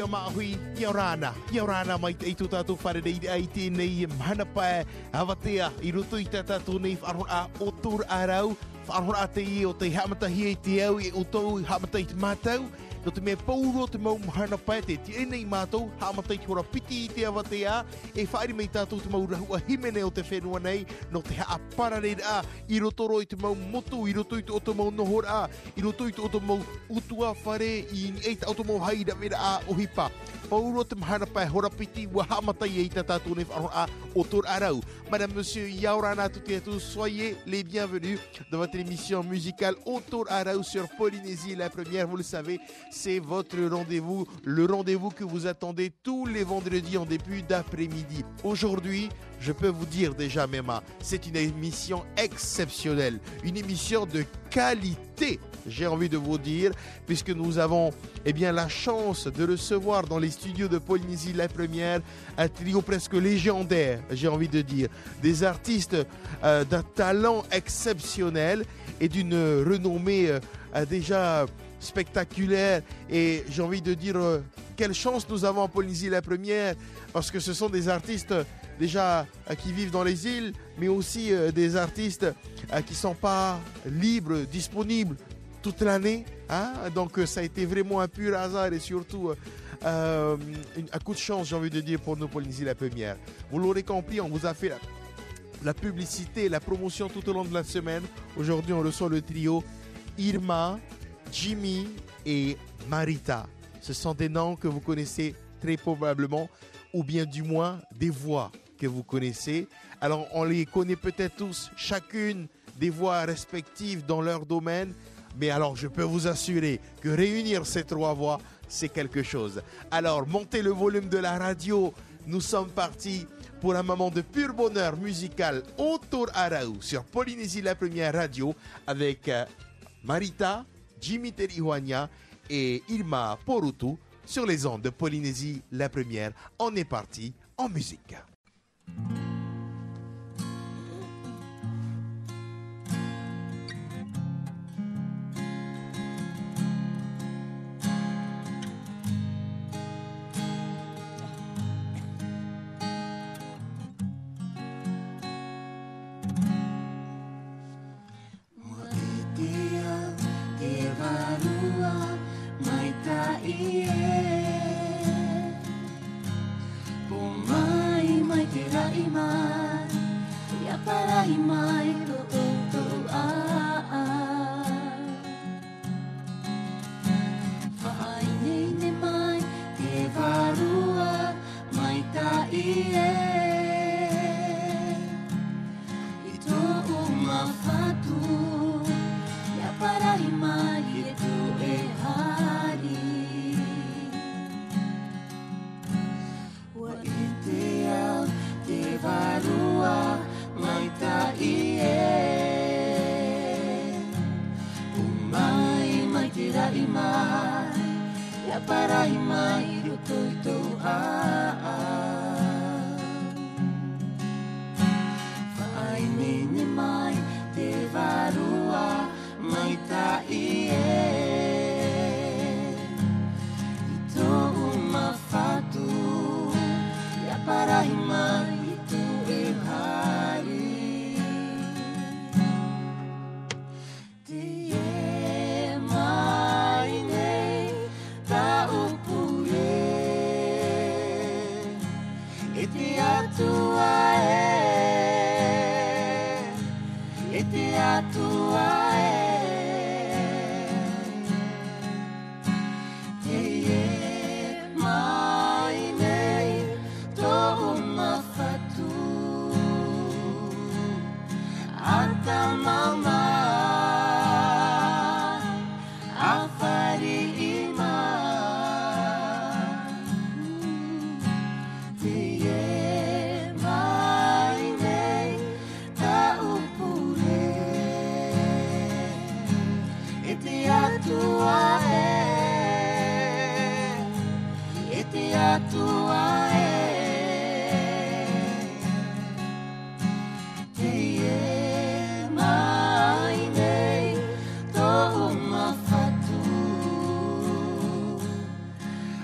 o maahui, ia rana mai te eitu tātou wharerei ai tēnei mhanapae hawatea I roto I tātou nei whaarora o tūr ārau, whaarora te I o te hamatahi e te au e o tau hamatai te mātau, no te mea pauro te mau mhanapae te te enei mātou, hamatai te hora piti I te awatea, e whaere mei tātou te mau rahua himene o te whenua nei, no te haa pararera I roto roi te mau motu, I roto I te o te mau nohora, I roto I te o te mau utua whare, I eita o te mau haida vera a o hipa. Pauro te mhanapae hora piti wa hamatai e ta tātou nei whaarora o tōr arau. Madame, Monsieur, yaorana toutes et tous, soyez les bienvenus dans votre émission musicale Autour Arau sur Polynésie la première. Vous le savez, c'est votre rendez-vous, le rendez-vous que vous attendez tous les vendredis en début d'après-midi. Aujourd'hui, je peux vous dire déjà, Mema, c'est une émission exceptionnelle, une émission de qualité, j'ai envie de vous dire, puisque nous avons la chance de recevoir dans les studios de Polynésie la première un trio presque légendaire, j'ai envie de dire, des artistes d'un talent exceptionnel et d'une renommée déjà spectaculaire, et j'ai envie de dire quelle chance nous avons en Polynésie la première, parce que ce sont des artistes déjà qui vivent dans les îles, mais aussi des artistes qui ne sont pas libres, disponibles toute l'année. Hein? Donc ça a été vraiment un pur hasard et surtout un coup de chance, j'ai envie de dire, pour nous Polynésie la première. Vous l'aurez compris, on vous a fait la publicité, la promotion tout au long de la semaine. Aujourd'hui, on reçoit le trio Irma, Jimmy et Marita. Ce sont des noms que vous connaissez très probablement, ou bien du moins des voix que vous connaissez. Alors, on les connaît peut-être tous, chacune des voix respectives dans leur domaine. Mais alors, je peux vous assurer que réunir ces trois voix, c'est quelque chose. Alors, montez le volume de la radio. Nous sommes partis pour un moment de pur bonheur musical autour Arau sur Polynésie la première radio avec Marita, Jimmy Terihuania et Irma Porutu sur les ondes de Polynésie la première. On est parti en musique.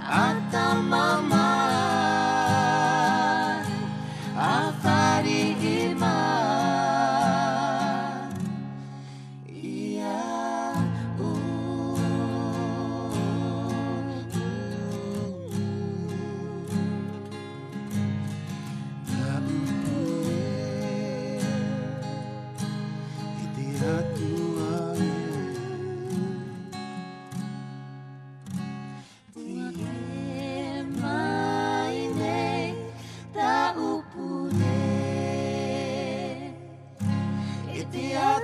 Ata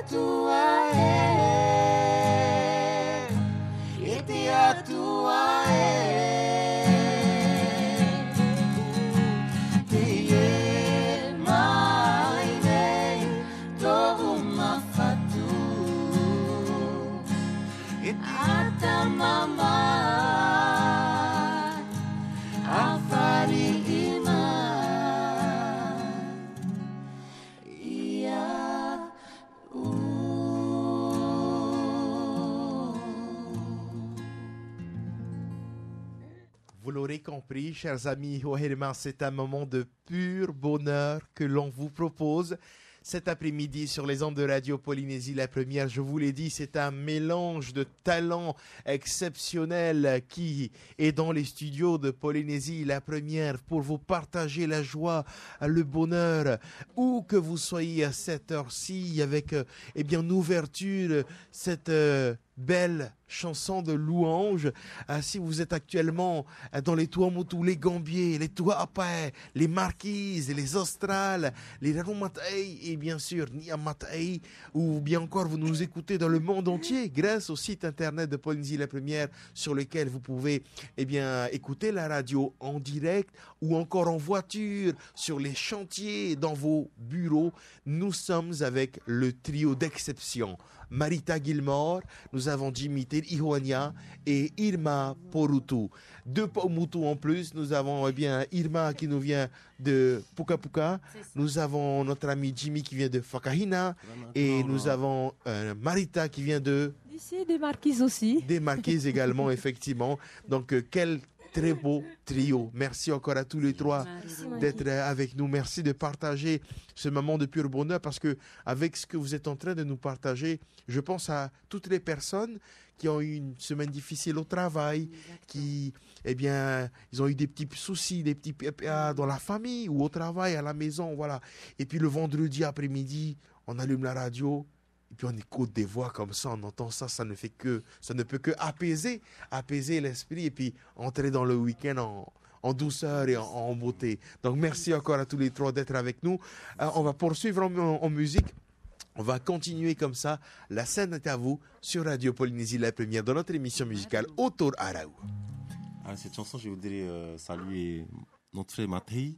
atua e te atua te e mai nei tohu mawhatu e ata mama a whari ima ia Vous l'aurez compris, chers amis, Oherema, c'est un moment de pur bonheur que l'on vous propose. Cet après-midi sur les ondes de Radio Polynésie, la première, je vous l'ai dit, c'est un mélange de talents exceptionnels qui est dans les studios de Polynésie, la première, pour vous partager la joie, le bonheur, où que vous soyez à cette heure-ci, avec une ouverture, cette belle chanson de louange. Si vous êtes actuellement dans les Tuamotu, les Gambiers, les Tuapai, les Marquises, les Australes, les Rarumatai et bien sûr Niamatai, ou bien encore vous nous écoutez dans le monde entier grâce au site internet de Polynésie la Première sur lequel vous pouvez écouter la radio en direct ou encore en voiture, sur les chantiers, dans vos bureaux. Nous sommes avec le trio d'exception. Marita Gilmore, nous avons Jimmy Ihoania et Irma Porutu. Deux Paumotu en plus, nous avons Irma qui nous vient de Puka Puka, nous avons notre ami Jimmy qui vient de Fakahina et nous avons Marita qui vient de... D'ici, des Marquises aussi. Des Marquises également, effectivement. Donc quel très beau trio. Merci encore à tous les trois d'être avec nous. Merci de partager ce moment de pur bonheur parce que avec ce que vous êtes en train de nous partager, je pense à toutes les personnes qui ont eu une semaine difficile au travail, qui, ils ont eu des petits soucis, des petits PPA dans la famille ou au travail, à la maison, voilà. Et puis le vendredi après-midi, on allume la radio. Et puis on écoute des voix comme ça, on entend ça, ça ne peut que apaiser l'esprit et puis entrer dans le week-end en douceur et en beauté. Donc merci encore à tous les trois d'être avec nous. On va poursuivre en musique. On va continuer comme ça. La scène est à vous sur Radio Polynésie la Première dans notre émission musicale Autour Araou. Cette chanson, je voudrais saluer notre frère Matei.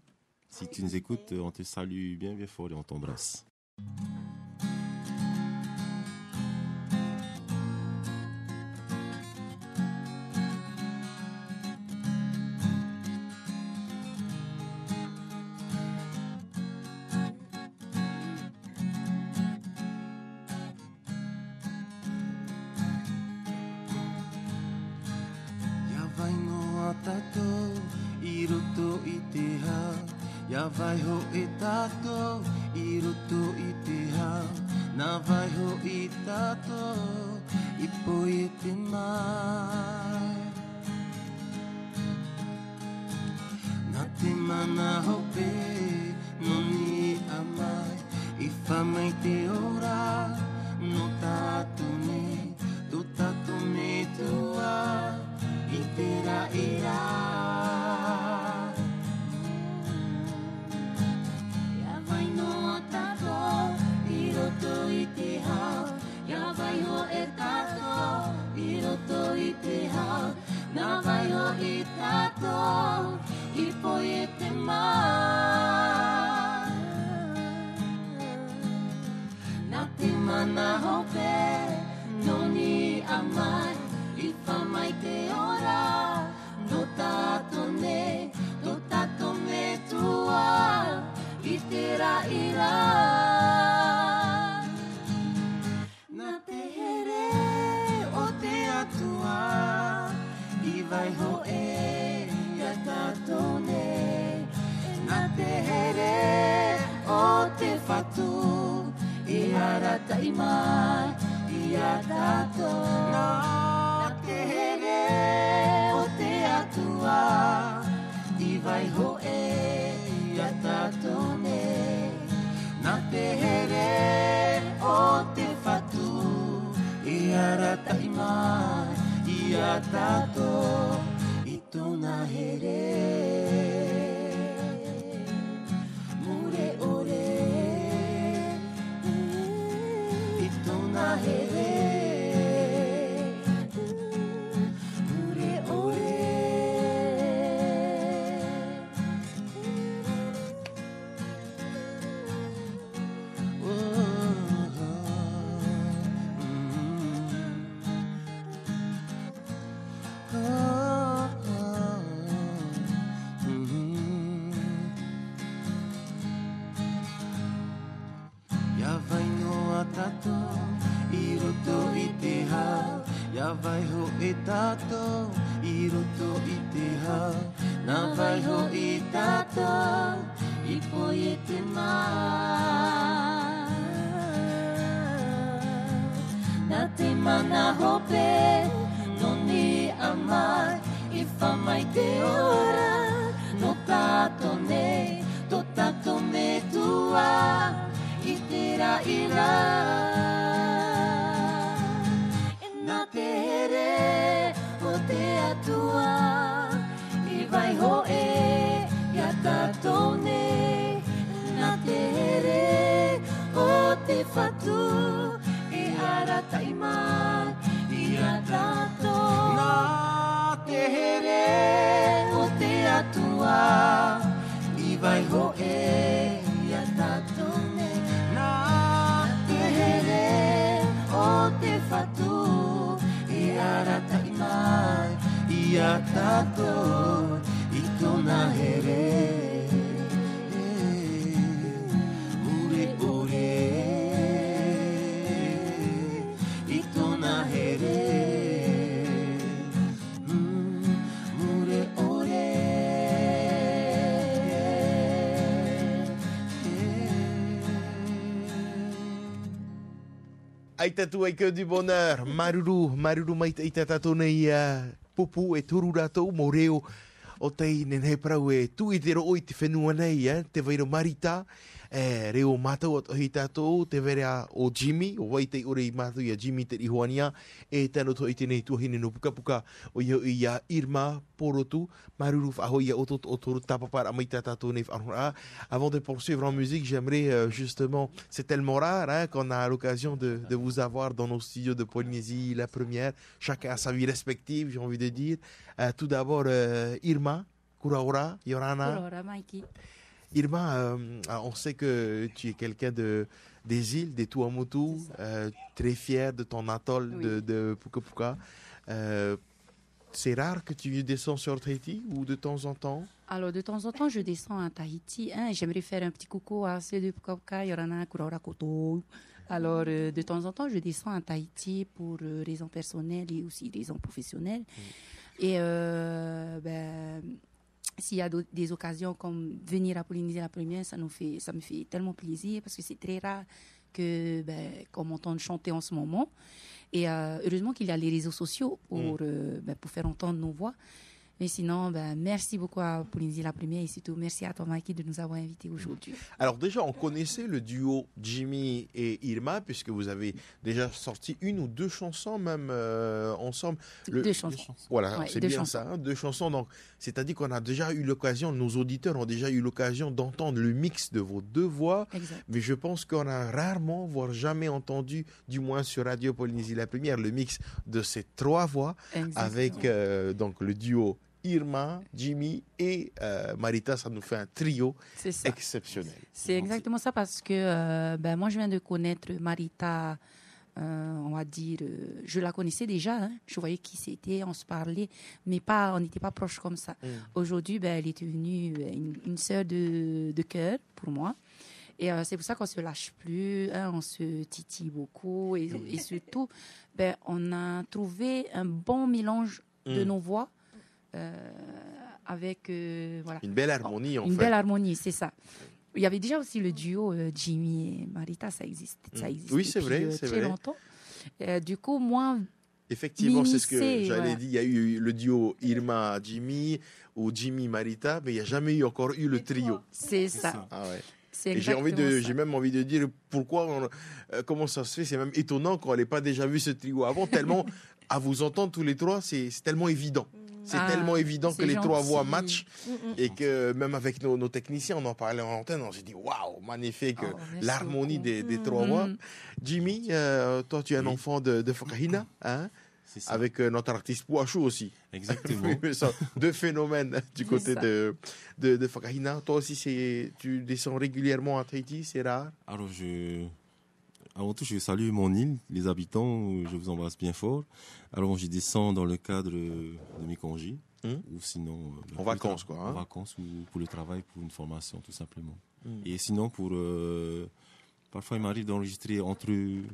Si tu nous écoutes, on te salue bien fort et on t'embrasse. Ya vai ho e tato I roto I te hao Na vai ho I tato I po e te mai Na te mana hope Noni amai I whamai te ora No tato ne Do tato me tua I te ra ira Na vai o I tato I po e te mai Na te mana hope Noni amai I whamai te ora No tato ne Do tato me tua I te ra ira vai ho e ia tato ne Na te here o te whatu I arata I mai ia tato Na te here o te atua I vai ho e ia tato ne Na te here o te whatu I arata I mai Ia tato I tōna here Mure ore I tātou I roto I te hau Nā waiho I tātou I poi e te mau Nā te mana hope Noni a mai I whamai te ora No tātou nei To tātou me tua I te ra I rā Nā te here o te atua I vai ho e ia tātou nei Nā te here o te whatu E ara tai mai ia tātou Nā te here o te atua I vai ho e ia tātou nei Nā te here o te whatu Ara tai mai ia tātou I tōna here Ure ure I tōna here Ure ore Ai tatu ai que du bonheur, maruru mai te tatu nei pupu e turu ratou mo reo o tei nenhei prau e tu I te roi te whenua nei, te veiro Marita, reo mātou o hi tātou, te verea o Jimmy, o waitei ore I mātou I a Jimmy te ihoania, e tano to I tēnei tuahine no puka puka o I a Irma Porotu, maruru whahoi a otot o toru tapapara mai tātou nei whanora. Avant de poursuivre en musique, j'aimerais justement, c'est tellement rare qu'on a l'occasion de vous avoir dans nos studios de Polynésie, la première, chacun a sa vie respective, j'ai envie de dire. Tout d'abord, Irma, Kuraora, Yorana. Kuraora, Maiki. Irma, on sait que tu es quelqu'un des îles, des Tuamotu, très fier de ton atoll de Puka Puka. C'est rare que tu descends sur Tahiti ou de temps en temps? Alors, de temps en temps, je descends à Tahiti. J'aimerais faire un petit coucou à ceux de Puka Puka, Yorana, Kuraora, Koto. Alors, de temps en temps, je descends à Tahiti pour raisons personnelles et aussi raisons professionnelles. Et s'il y a des occasions comme venir à Polynésie la première, ça me fait tellement plaisir parce que c'est très rare qu'on m'entende chanter en ce moment. Et heureusement qu'il y a les réseaux sociaux pour faire entendre nos voix. Mais sinon, merci beaucoup à Polynésie la première et surtout merci à toi, Maiki, de nous avoir invités aujourd'hui. Alors déjà, on connaissait le duo Jimmy et Irma puisque vous avez déjà sorti une ou deux chansons même ensemble. Deux chansons. Voilà, ouais, c'est bien chansons. Ça, deux chansons. Donc, c'est-à-dire qu'on a déjà eu l'occasion, nos auditeurs ont déjà eu l'occasion d'entendre le mix de vos deux voix. Exact. Mais je pense qu'on a rarement, voire jamais entendu, du moins sur Radio Polynésie la première, le mix de ces trois voix. Exactement. Avec donc le duo Irma, Jimmy et Marita, ça nous fait un trio exceptionnel. C'est exactement ça parce que moi, je viens de connaître Marita, on va dire, je la connaissais déjà, je voyais qui c'était, on se parlait, mais on n'était pas proches comme ça. Aujourd'hui, elle est devenue une sœur de cœur pour moi. Et c'est pour ça qu'on ne se lâche plus, on se titille beaucoup et surtout, on a trouvé un bon mélange de nos voix. Avec voilà. Une belle harmonie Une belle harmonie, c'est ça. Il y avait déjà aussi le duo Jimmy et Marita, ça existe oui, c'est vrai, c'est très longtemps. Du coup, moi, effectivement, c'est ce que j'allais dire. Il y a eu le duo Irma Jimmy ou Jimmy Marita, mais il n'y a jamais encore eu le trio. C'est ça. Ah ouais. Et j'ai même envie de dire pourquoi, comment ça se fait. C'est même étonnant qu'on n'ait pas déjà vu ce trio avant, tellement à vous entendre tous les trois, c'est tellement évident. C'est tellement évident que les trois voix matchent et que même avec nos techniciens, on en parlait en antenne, on s'est dit waouh, magnifique, l'harmonie des trois voix. Jimmy, toi tu es un enfant de Whakahina, hein? Avec notre artiste Pouachou aussi. Exactement. Deux phénomènes du côté de Whakahina. Toi aussi, tu descends régulièrement à Tahiti, c'est rare? Alors avant tout, je salue mon île, les habitants, je vous embrasse bien fort. Alors, je descends dans le cadre de mes congés, ou sinon... en vacances, quoi. En vacances, ou pour le travail, pour une formation, tout simplement. Et sinon, pour parfois il m'arrive d'enregistrer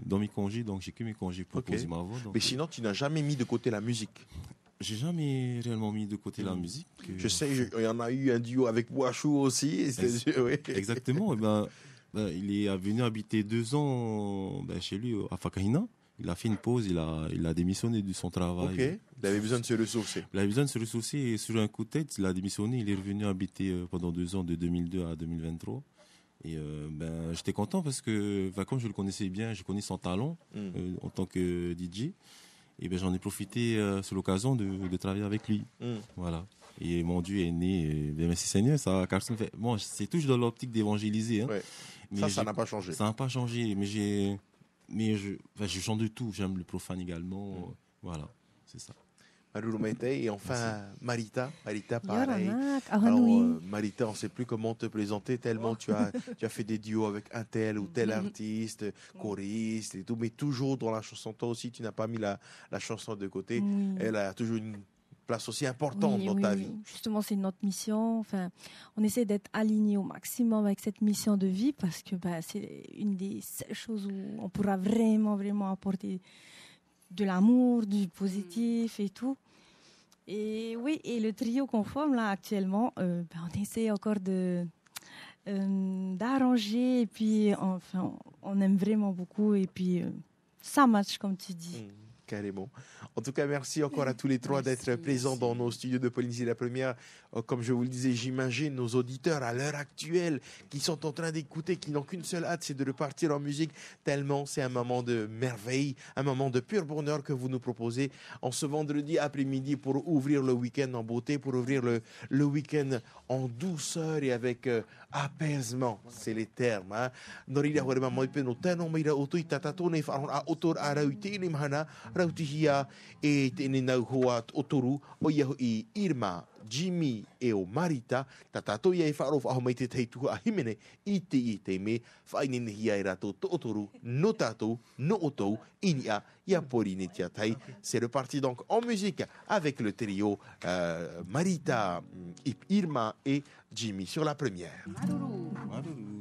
dans mes congés, donc j'ai que mes congés pour poser ma voix. Donc, mais sinon, tu n'as jamais mis de côté la musique? J'ai jamais réellement mis de côté la musique. Je sais, il y en a eu un duo avec Boachou aussi. Oui. Exactement. Il est venu habiter 2 ans chez lui à Fakahina. Il a fait une pause, il a démissionné de son travail. Ok. Il avait besoin de se ressourcer. Il avait besoin de se ressourcer et sur un coup de tête, il a démissionné. Il est revenu habiter pendant 2 ans, de 2002 à 2023. Et j'étais content parce que, comme je le connaissais bien, je connais son talent en tant que DJ. Et j'en ai profité sur l'occasion de travailler avec lui. Voilà. Et mon Dieu est né. Merci Seigneur, ça, Carson fait. Bon, c'est toujours dans l'optique d'évangéliser. Hein. Ouais. Mais ça n'a pas changé. Ça n'a pas changé. Mais je chante de tout. J'aime le profane également. Voilà, c'est ça. Maruru Maite, et enfin Marita, pareil. Marita, on ne sait plus comment te présenter tellement tu as fait des duos avec un tel ou tel artiste, choriste et tout, mais toujours dans la chanson. Toi aussi, tu n'as pas mis la chanson de côté. Oui. Elle a toujours une place aussi importante dans ta vie. Justement, c'est notre mission. Enfin, on essaie d'être aligné au maximum avec cette mission de vie parce que c'est une des seules choses où on pourra vraiment apporter de l'amour, du positif et tout. Et oui, et le trio qu'on forme là actuellement, on essaie encore d'arranger et puis on aime vraiment beaucoup et puis ça match comme tu dis. Carrément. En tout cas, merci encore à tous les trois d'être présents dans nos studios de Polynésie la Première. Comme je vous le disais, j'imagine nos auditeurs à l'heure actuelle qui sont en train d'écouter, qui n'ont qu'une seule hâte, c'est de repartir en musique, tellement c'est un moment de merveille, un moment de pur bonheur que vous nous proposez en ce vendredi après-midi pour ouvrir le week-end en beauté, pour ouvrir le week-end en douceur et avec apaisement. C'est les termes. Rautihia e tēnei nau hoa otoru o iahu I Irma, Jimmy e o Marita, ta tātou ia e whaarofa aho mai te teituhu a himene I te me, whainenehia e rato to otoru, no tātou, no otou, inia, ia porine tia tai. C'est reparti donc en musique avec le trio Marita, Irma et Jimmy sur la première. Maruru.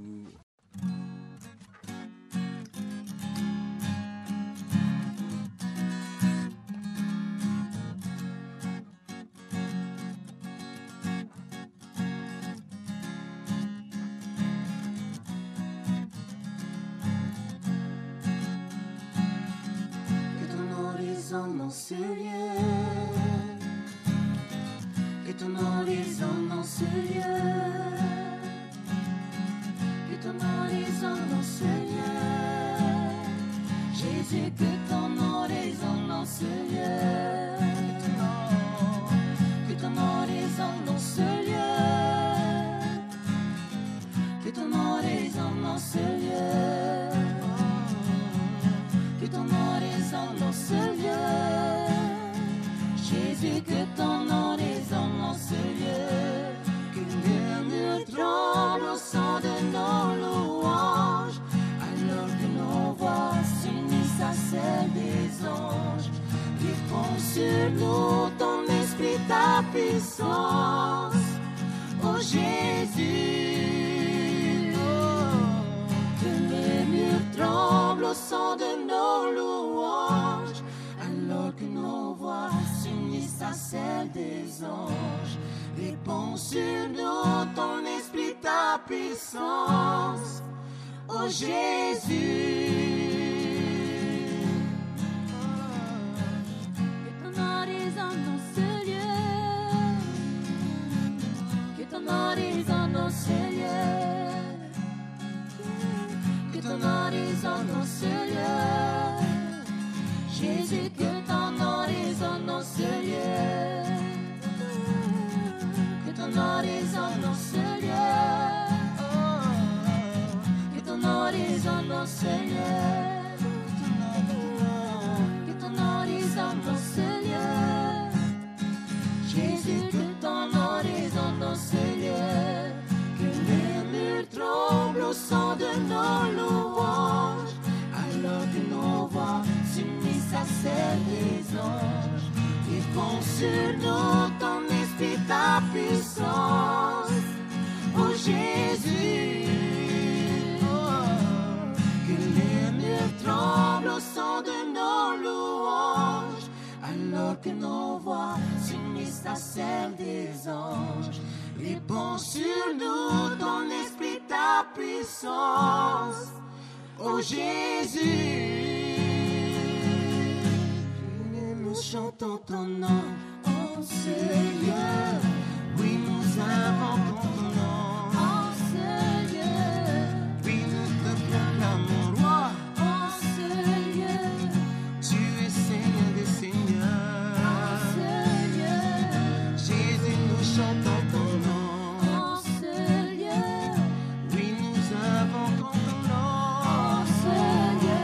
Dans ce lieu, que ton horizon dans ce lieu, que ton horizon dans ce lieu, Jésus, que ton horizon dans ce lieu, que ton horizon dans ce lieu, que ton horizon dans ce lieu, que ton horizon dans ce lieu. Jésus, que ton horizon dans ce lieu, que le mur tremble au son de nos louanges, alors que nos voix s'unissent à celles des anges. Répond sur nous ton esprit, ta puissance, oh Jésus. Que le mur tremble au son de nos louanges, alors que nos voix s'unissent à celles des anges. Réponds sur nous ton esprit, ta puissance, oh Jésus. Que ton horizon dans ce lieu, que ton horizon dans ce lieu, que ton horizon dans ce lieu, Jésus, que ton horizon dans ce lieu, que ton horizon dans ce lieu, que ton horizon dans ce lieu, que ton horizon dans ce lieu, Jésus, que ton horizon dans ce lieu, que les murs tremblent au son de nos louanges, alors que nos voix s'unissent à celles des anges. Réponds sur nous ton esprit, ta puissance, oh Jésus. Réponds sur nous, ton esprit, ta puissance. Oh Jésus, nous chantons ton nom en ce lieu. Oui, nous invoquons ton nom en ce lieu. Oui, nous te proclamons roi en ce lieu. Tu es Seigneur des seigneurs en ce lieu. Jésus, nous chantons ton nom en ce lieu. Oui, nous invoquons ton nom en ce lieu.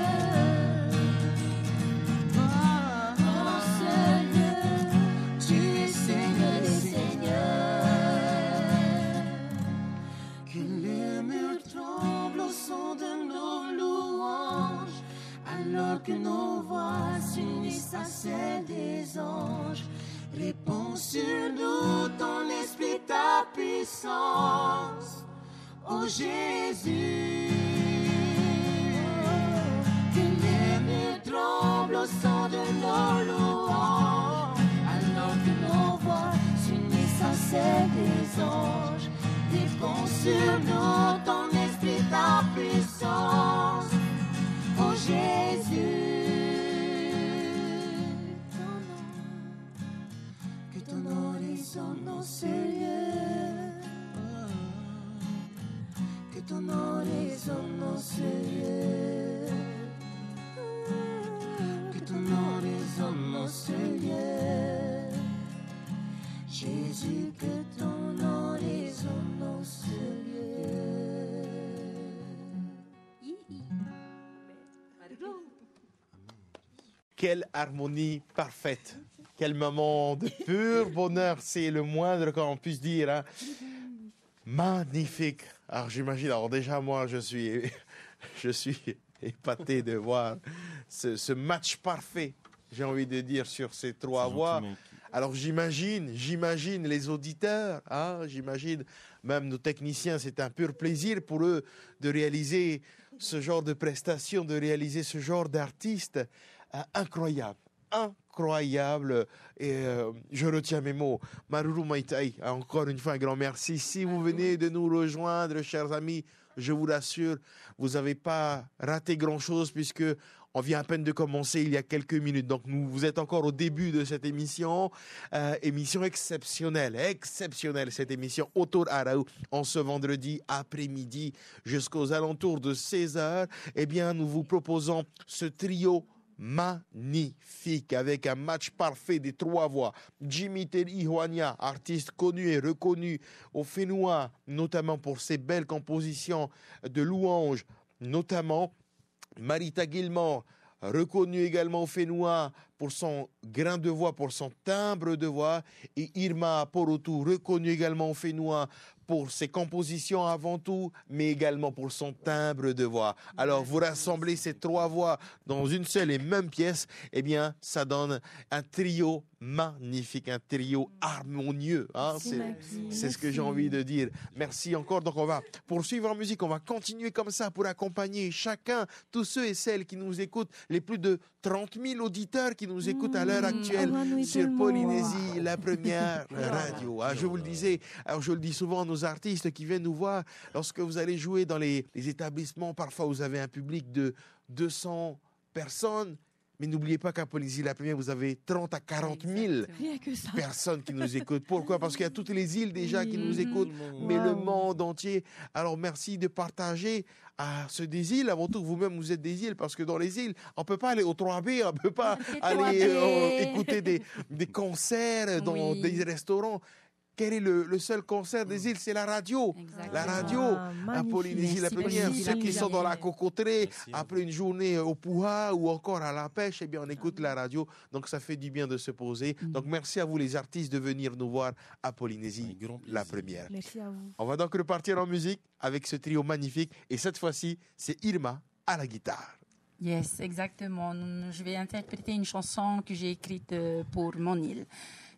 En ce lieu. Tu es Seigneur des seigneurs. Que les murs tremblent au son de nos louanges, alors que nos voix s'unissent à celles des anges. Réponds sur nous, ton esprit, ta puissance. Oh Jésus, que les murs tremblent au son de nos louanges, alors que nos voix s'unissent à celles des anges. Réponds sur nous, ton esprit, ta puissance. Oh Jésus, que ton nom résonne dans ce lieu. Que ton nom résonne dans ce lieu. Que ton nom résonne dans ce lieu. Jésus, que ton nom résonne dans ce lieu. Quelle harmonie parfaite. Quel moment de pur bonheur. C'est le moindre qu'on puisse dire. Hein. Magnifique. Alors j'imagine, alors déjà moi je suis épaté de voir ce match parfait, j'ai envie de dire, sur ces trois voix. Alors j'imagine les auditeurs, hein, j'imagine même nos techniciens, c'est un pur plaisir pour eux de réaliser ce genre de prestations, de réaliser ce genre d'artistes incroyable. Et je retiens mes mots. Maruru Maitai, encore une fois un grand merci. Si vous venez de nous rejoindre, chers amis, je vous rassure, vous n'avez pas raté grand-chose puisque on vient à peine de commencer il y a quelques minutes. Donc vous êtes encore au début de cette émission. Émission exceptionnelle cette émission Autour Arau en ce vendredi après-midi jusqu'aux alentours de 16h. Eh bien, nous vous proposons ce trio magnifique avec un match parfait des trois voix. Jimmy Terry Ihoania, artiste connu et reconnu au Fénois, notamment pour ses belles compositions de louanges, notamment Marita Gilmore, reconnue également au Fénois pour son grain de voix, pour son timbre de voix, et Irma Porotu, reconnue également au Fénois pour ses compositions avant tout, mais également pour son timbre de voix. Alors, vous rassemblez ces trois voix dans une seule et même pièce, eh bien, ça donne un trio magnifique, un trio harmonieux. Hein? C'est ce que j'ai envie de dire. Merci encore. Donc, on va poursuivre en musique. On va continuer comme ça pour accompagner chacun, tous ceux et celles qui nous écoutent, les plus de 30 000 auditeurs qui nous écoutent à l'heure actuelle sur Polynésie, la première radio. Ah, je vous le disais, alors je le dis souvent à nos artistes qui viennent nous voir, lorsque vous allez jouer dans les établissements, parfois vous avez un public de 200 personnes. Mais n'oubliez pas qu'à Polynésie la première, vous avez 30 à 40 000 personnes qui nous écoutent. Pourquoi? Parce qu'il y a toutes les îles déjà qui nous écoutent, mais le monde entier. Alors merci de partager à ceux des îles. Avant tout, vous-même, vous êtes des îles, parce que dans les îles, on ne peut pas aller au 3B, on ne peut pas aller écouter des concerts dans des restaurants. Quel est le seul concert des îles? C'est la radio. Exactement. La radio à Polynésie la première. Ceux qui sont dans la cocoterie, après une journée au Pouha ou encore à la pêche, eh bien, on écoute la radio. Donc, ça fait du bien de se poser. Donc, merci à vous, les artistes, de venir nous voir à Polynésie la première. Merci à vous. On va donc repartir en musique avec ce trio magnifique. Et cette fois-ci, c'est Irma à la guitare. Yes, exactement. Je vais interpréter une chanson que j'ai écrite pour mon île.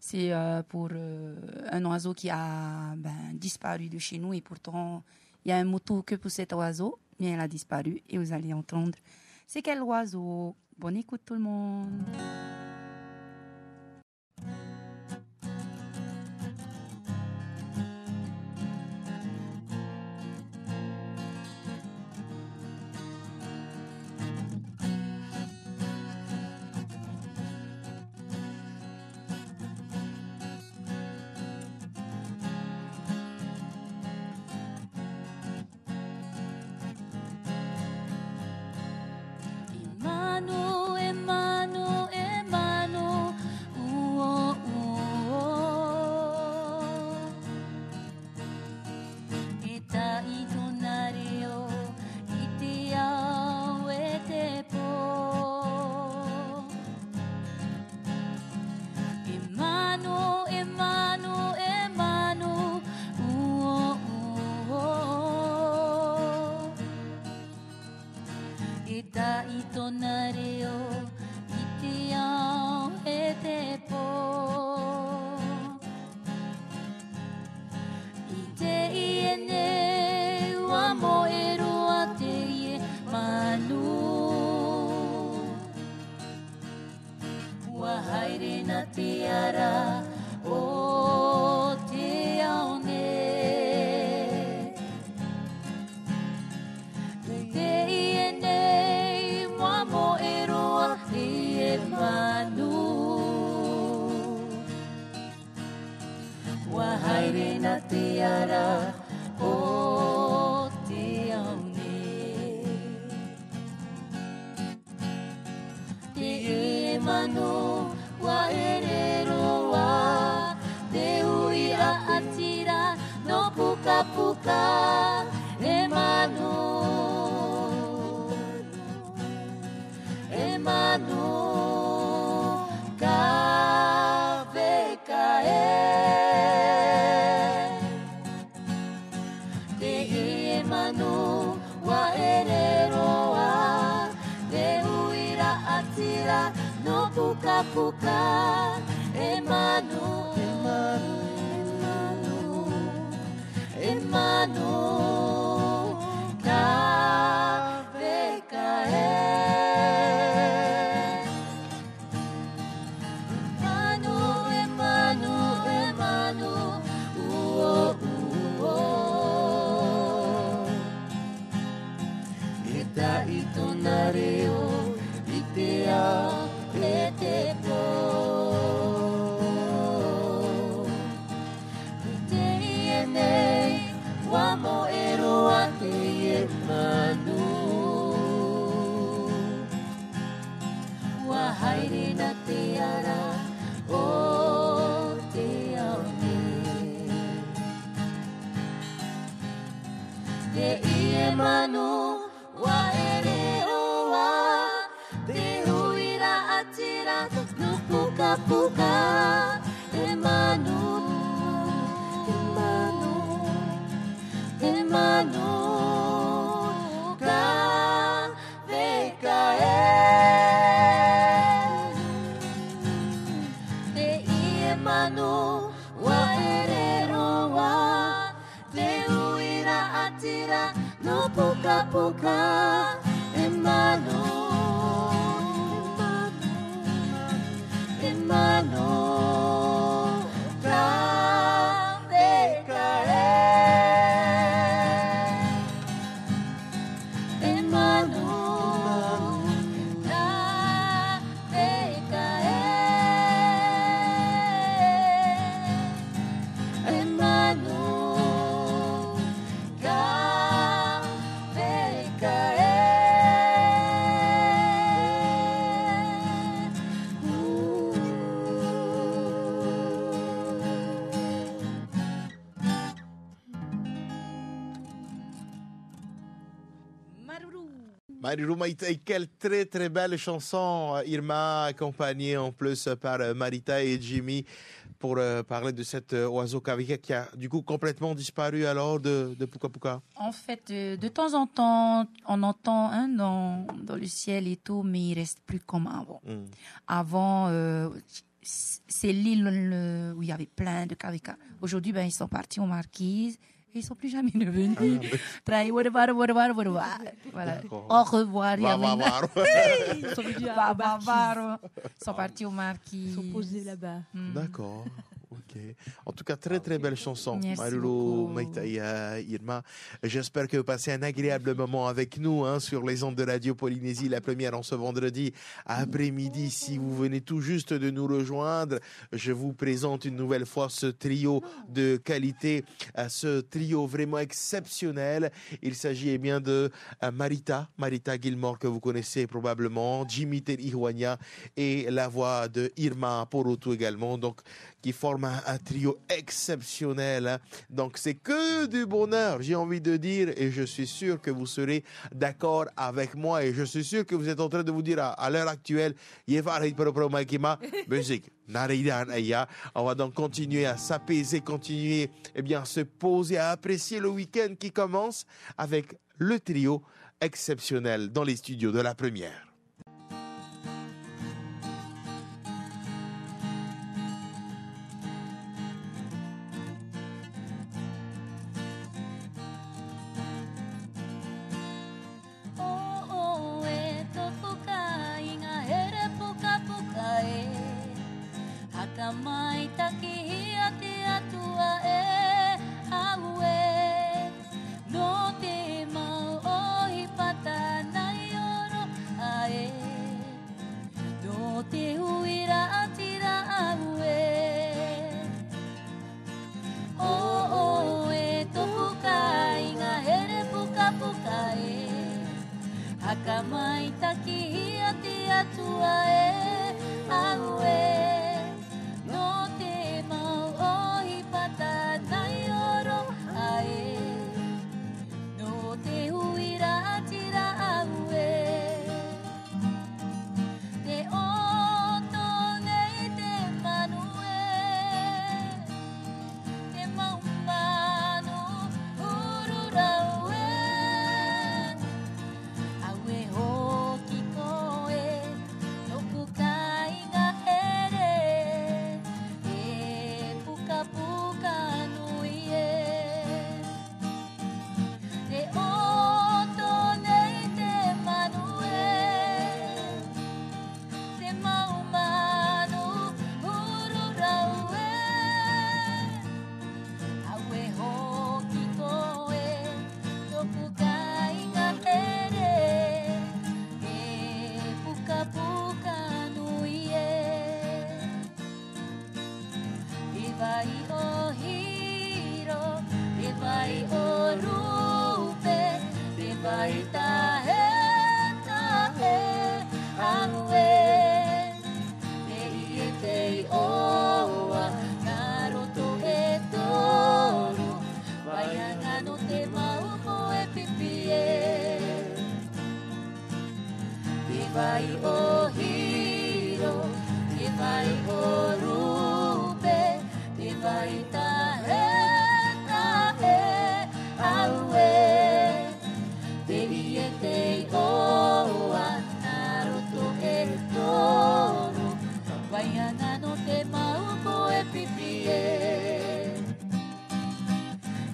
C'est pour un oiseau qui a disparu de chez nous, et pourtant il y a un mot que pour cet oiseau, mais elle a disparu, et vous allez entendre c'est quel oiseau. Bonne écoute tout le monde. となれよいてやえてぽいていえねは燃えるあていえまぬは入れなてやらおてやおねいていえねは燃えるあていえまぬは入れなてやらおてやおねてえまぬはえれるわでういらあちらのぷかぷかえまぬえまぬかべかえでえまぬはえれるわでういらあちらのぷかぷかえまぬえまぬかべかええまぬえまぬえまぬうおうおえたいとなれよいてやえてぽいていえねは燃えるわてえまぬは入れなてやらおてやおねでいえまぬはえれおわでういらあちらのぷかぷかえまぬえまぬかべかえでいえまぬはえれるわでういらあちらのぷかぷかえまぬえまぬかべかええまぬかべかええまぬかべかえMariru Maïtaï, quelle très très belle chanson, Irma, accompagnée en plus par Marita et Jimmy pour parler de cet oiseau kavika qui a du coup complètement disparu alors de Puka Puka. En fait, de temps en temps, on entend dans le ciel et tout, mais il reste plus comme avant. Avant, c'est l'île où il y avait plein de kavika. Aujourd'hui, ils sont partis aux Marquises. Ils ne sont plus jamais revenus. Voilà. Au revoir. Ils sont partis au Marquis. Ils sont posés là-bas. D'accord. Ok. En tout cas, très très belle chanson. Merci Mariru beaucoup. Maïtaï, Irma. J'espère que vous passez un agréable moment avec nous sur les ondes de Radio Polynésie, la première en ce vendredi après-midi. Si vous venez tout juste de nous rejoindre, je vous présente une nouvelle fois ce trio de qualité, ce trio vraiment exceptionnel. Il s'agit bien de Marita Gilmore que vous connaissez probablement, Jimmy Terihuania et la voix de Irma Porotu également. Donc, qui forment un trio exceptionnel. Donc, c'est que du bonheur, j'ai envie de dire, et je suis sûr que vous serez d'accord avec moi, et je suis sûr que vous êtes en train de vous dire à l'heure actuelle, musique. On va donc continuer à s'apaiser, continuer à se poser, à apprécier le week-end qui commence avec le trio exceptionnel dans les studios de la première. takihia te atua e aue no te mau ohi pata nai oro ae no te huira atira aue te oto nei te manue te mau manu ururau aue hoki koe noku kainga here e puka puka nui e te oto nei te manue te mau manu ururau aue hoki koe noku kainga here e puka puka nui e e vai o hiro e vai o rupe e vai tahe aue e ie te oa karoto e toru vai anga no te maupo e pipi e vai o hiro e vai o rupe e vai tahe aue te ie te oa naroto e toru vai anga no te maupo e pipi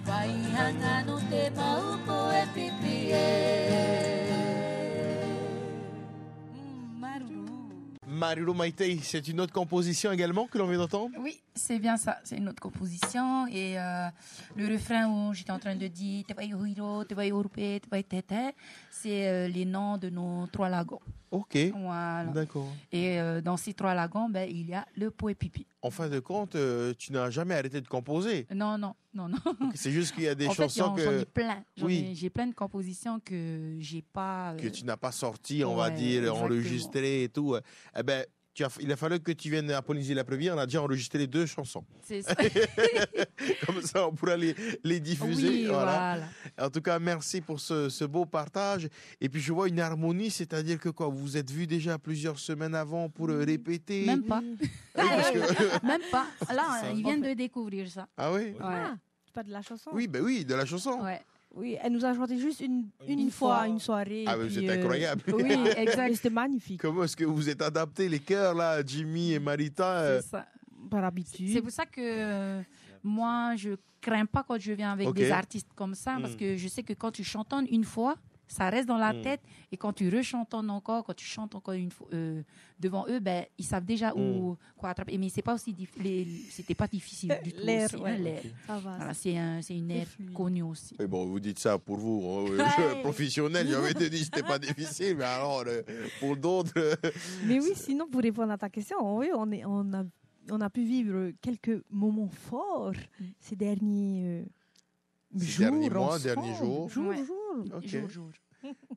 vai anga no te maupo e pipi Maruru Maitei, c'est une autre composition également que l'on vient d'entendre? Oui, c'est bien ça. C'est une autre composition. Et le refrain où j'étais en train de dire Te vai hiro, te vai urupe, te vai tete, c'est les noms de nos 3 lagons. Ok, Voilà. d'accord. Et dans ces 3 lagons, ben, il y a le Poe Pipi. En fin de compte, tu n'as jamais arrêté de composer. Non. C'est juste qu'il y a des En fait, chansons j'en ai plein. Oui. J'ai plein de compositions que j'ai pas. que tu n'as pas sorti, on va Ouais, dire, exactement. enregistré et tout. Eh ben, il a fallu que tu viennes à Polynésie la première. On a déjà enregistré 2 chansons. C'est ça. Comme ça, on pourra les diffuser. Oui, voilà. En tout cas, merci pour ce beau partage. Et puis, je vois une harmonie, c'est-à-dire que quoi, vous vous êtes vus déjà plusieurs semaines avant pour répéter. Même pas. Oui, parce que- Même pas. Là, ils viennent de découvrir ça. Ah oui? Ouais. Ah, c'est pas de la chanson. Oui, ben oui, de la chanson. Ouais. Oui, elle nous a chanté juste une fois. fois, une soirée. Ah, et mais puis, c'est incroyable. Oui, exact. Et c'était magnifique, Comment est-ce que vous êtes adaptés, les chœurs, là, Jimmy et Marita? C'est ça. par habitude. C'est pour ça que moi, je crains pas quand je viens avec Ok. des artistes comme ça, parce que je sais que quand tu chantonnes une fois, ça reste dans la tête, et quand tu rechantonnes encore, quand tu chantes encore une fois devant eux, ben ils savent déjà où quoi attraper. Mais c'est pas aussi c'était pas difficile du tout. L'air, aussi, ouais. hein, l'air. Ça va. Voilà, c'est une air fluide. connue aussi. Mais bon, vous dites ça pour vous, professionnel, j'avais te dit que c'était pas difficile, mais alors, pour d'autres... Mais oui, sinon, pour répondre à ta question, oui, on a pu vivre quelques moments forts ces derniers jours. derniers mois, ensemble. derniers jours. Ouais. Ok. Jour.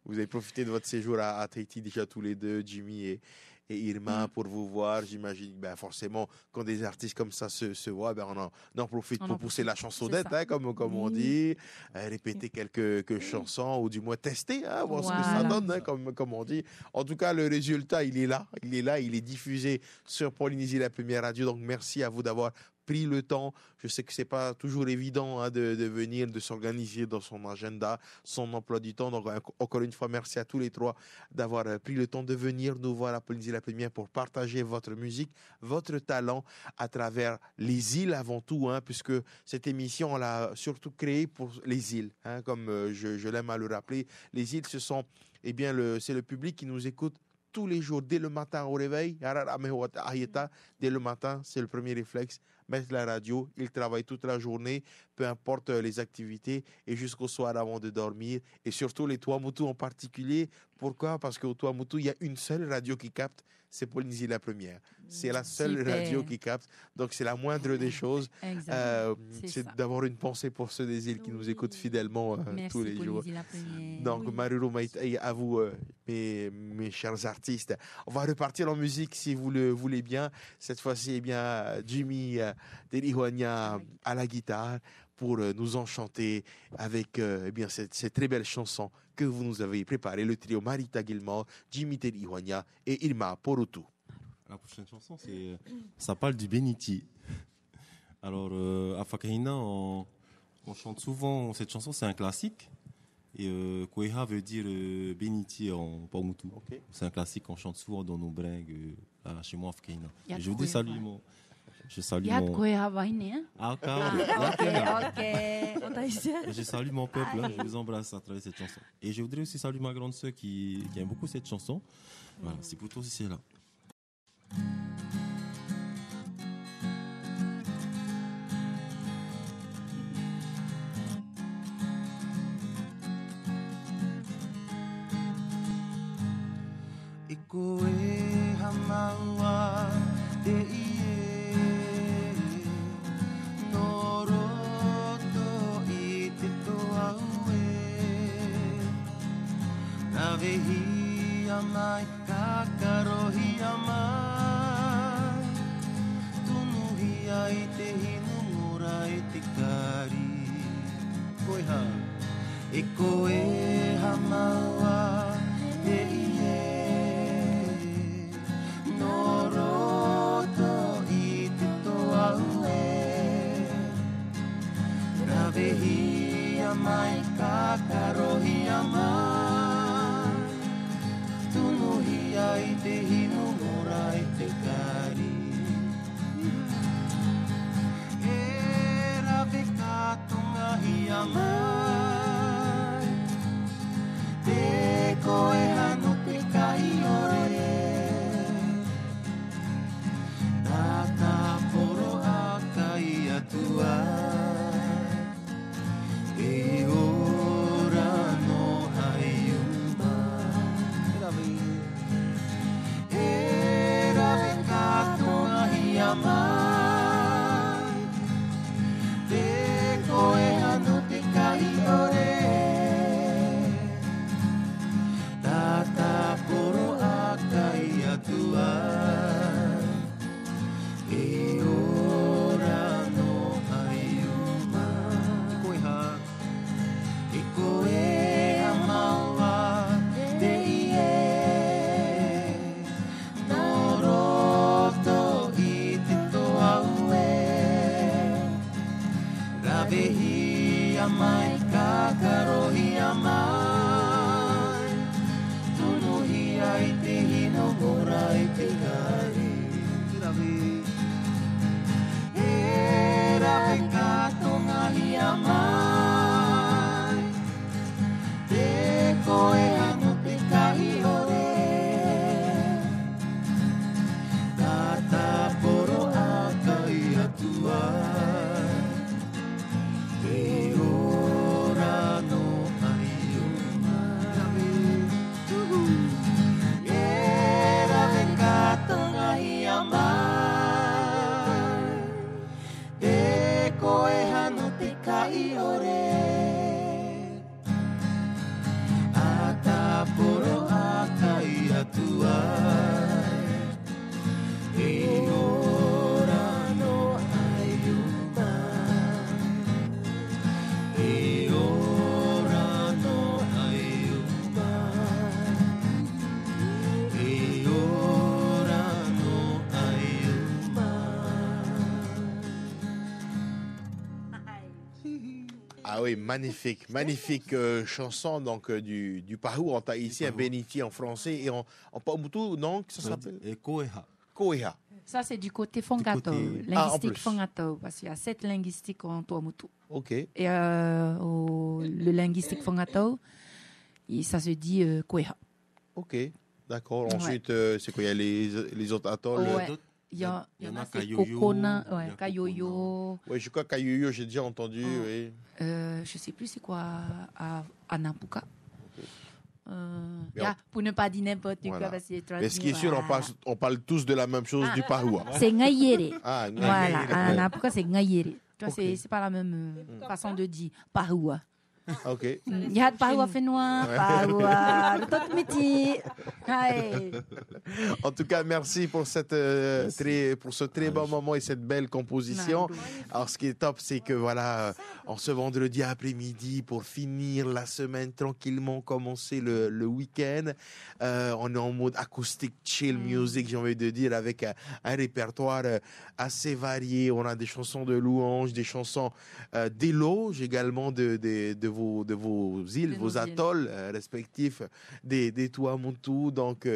Vous avez profité de votre séjour à Tahiti déjà tous les deux, Jimmy et Irma, pour vous voir. J'imagine, ben forcément, quand des artistes comme ça se voient, ben on en profite On pour en pousser profite, la chansonnette, c'est ça. hein, comme on dit, répéter quelques chansons, ou du moins tester, hein, voir ce que ça Voilà. donne, hein, comme on dit. En tout cas, le résultat, il est là, il est diffusé sur Polynésie la première radio. Donc, merci à vous d'avoir pris le temps. Je sais que c'est pas toujours évident hein, de venir, de s'organiser dans son agenda, son emploi du temps. Donc, encore une fois, merci à tous les trois d'avoir pris le temps de venir nous voir à Polynésie la première pour partager votre musique, votre talent à travers les îles avant tout, hein, puisque cette émission, on l'a surtout créée pour les îles, hein, comme je l'aime à le rappeler. Les îles, ce sont, eh bien, c'est le public qui nous écoute tous les jours, dès le matin au réveil. Dès le matin, c'est le premier réflexe. mettent la radio, ils travaillent toute la journée, peu importe les activités, et jusqu'au soir avant de dormir. Et surtout les Tuamotu en particulier. Pourquoi? Parce qu'au Tuamotu, il y a une seule radio qui capte, c'est Polynésie la Première. C'est la seule Super. radio qui capte. Donc c'est la moindre des choses. Exactement. C'est ça. d'avoir une pensée pour ceux des îles qui nous écoutent fidèlement Merci, tous les jours. Polynésie la Première. Donc, Maruru Maïtaï, à vous, mes chers artistes. On va repartir en musique si vous le voulez bien. Cette fois-ci, eh bien, Jimmy Terihuania à la guitare pour nous enchanter avec eh bien, cette très belle chanson que vous nous avez préparée. Le trio Marita Gilmore, Jimmy Terihuania et Irma Porutu. La prochaine chanson, ça parle du Beniti. Alors, à Whakahina, on chante souvent cette chanson, c'est un classique. Et Koeha veut dire Beniti en Paumotu. Okay. C'est un classique qu'on chante souvent dans nos bringues là, chez moi à Whakahina. Y a Et de je vous Koeha, salue ouais. Je salue Il y a de mon... quoi Havaïne, hein? Ah, Ok. On t'a ici. Je salue mon peuple, hein, je vous embrasse à travers cette chanson. Et je voudrais aussi saluer ma grande sœur qui aime beaucoup cette chanson. Voilà, c'est pour toi aussi, c'est là. Koe hamaua te ie no roto I te toa ue Rawehi mai kakarohi mai Tunuhi ai te hinungura I te kari Koe ha E koe hamaua te ie Ravehia mai kakarohia mai Tunuhia I te hinungura I te kari E rave katongahia mai Te koe hano te kai ore Tata poro akai atua E ora no haiuma E rave katoa mai Te koe hano te kai ore Tata poro akai atua E ora no haiuma Koe ha E koe hamaua te ie No roto I te toa ue Rawehi mai kakarohi mai Tunuhi ai te hinongura I te kari E rave katongahi mai Te koe hano te kahi ore Tata poro akai atua E ora no haiuma E rave katongahi mai Te koe hano te kai ore Ataporo akai atua E ora no haiuma E ora no haiuma E ora no haiuma Ah oui, magnifique, magnifique chanson donc du Pahou en tahitien, Beniti en français et en Paumotu, donc ça s'appelle Et Koeha. Koeha. Ça, c'est du côté Fongato, côté- Ah, en linguistique plus. Fongato, parce qu'il y a 7 linguistiques en Tuamotu. Ok. Et le linguistique Fongato, ça se dit Koeha. Ok, d'accord. Ouais. Ensuite, c'est quoi? Il y a les autres atolls. Ouais. Il y en a, c'est Kayoyo, Kokona, il y a ouais, Kayoyo. Oui, je crois qu'Ayoyo, j'ai déjà entendu. Oui. Je sais plus c'est quoi à Napuka. Pour ne pas dire n'importe quoi, Voilà. parce que Mais ce qui est sûr, on parle tous de la même chose du Pahua. C'est Ngayere. Ah, Voilà, Ngayere. à Napuka, c'est Ngayere. Tu vois, Ok. c'est pas la même façon de dire Pahua. Ok. Il y a Pahua Fenois, Pahua, tout petit. Hey. En tout cas, merci pour ce très bon moment et cette belle composition. Alors, ce qui est top, c'est que voilà, en ce vendredi après-midi, pour finir la semaine tranquillement, commencer le week-end, on est en mode acoustic chill music, j'ai envie de dire, avec un répertoire assez varié. On a des chansons de louanges, des chansons d'éloges également de vos îles, vos atolls respectifs, des Tuamotu. Donc,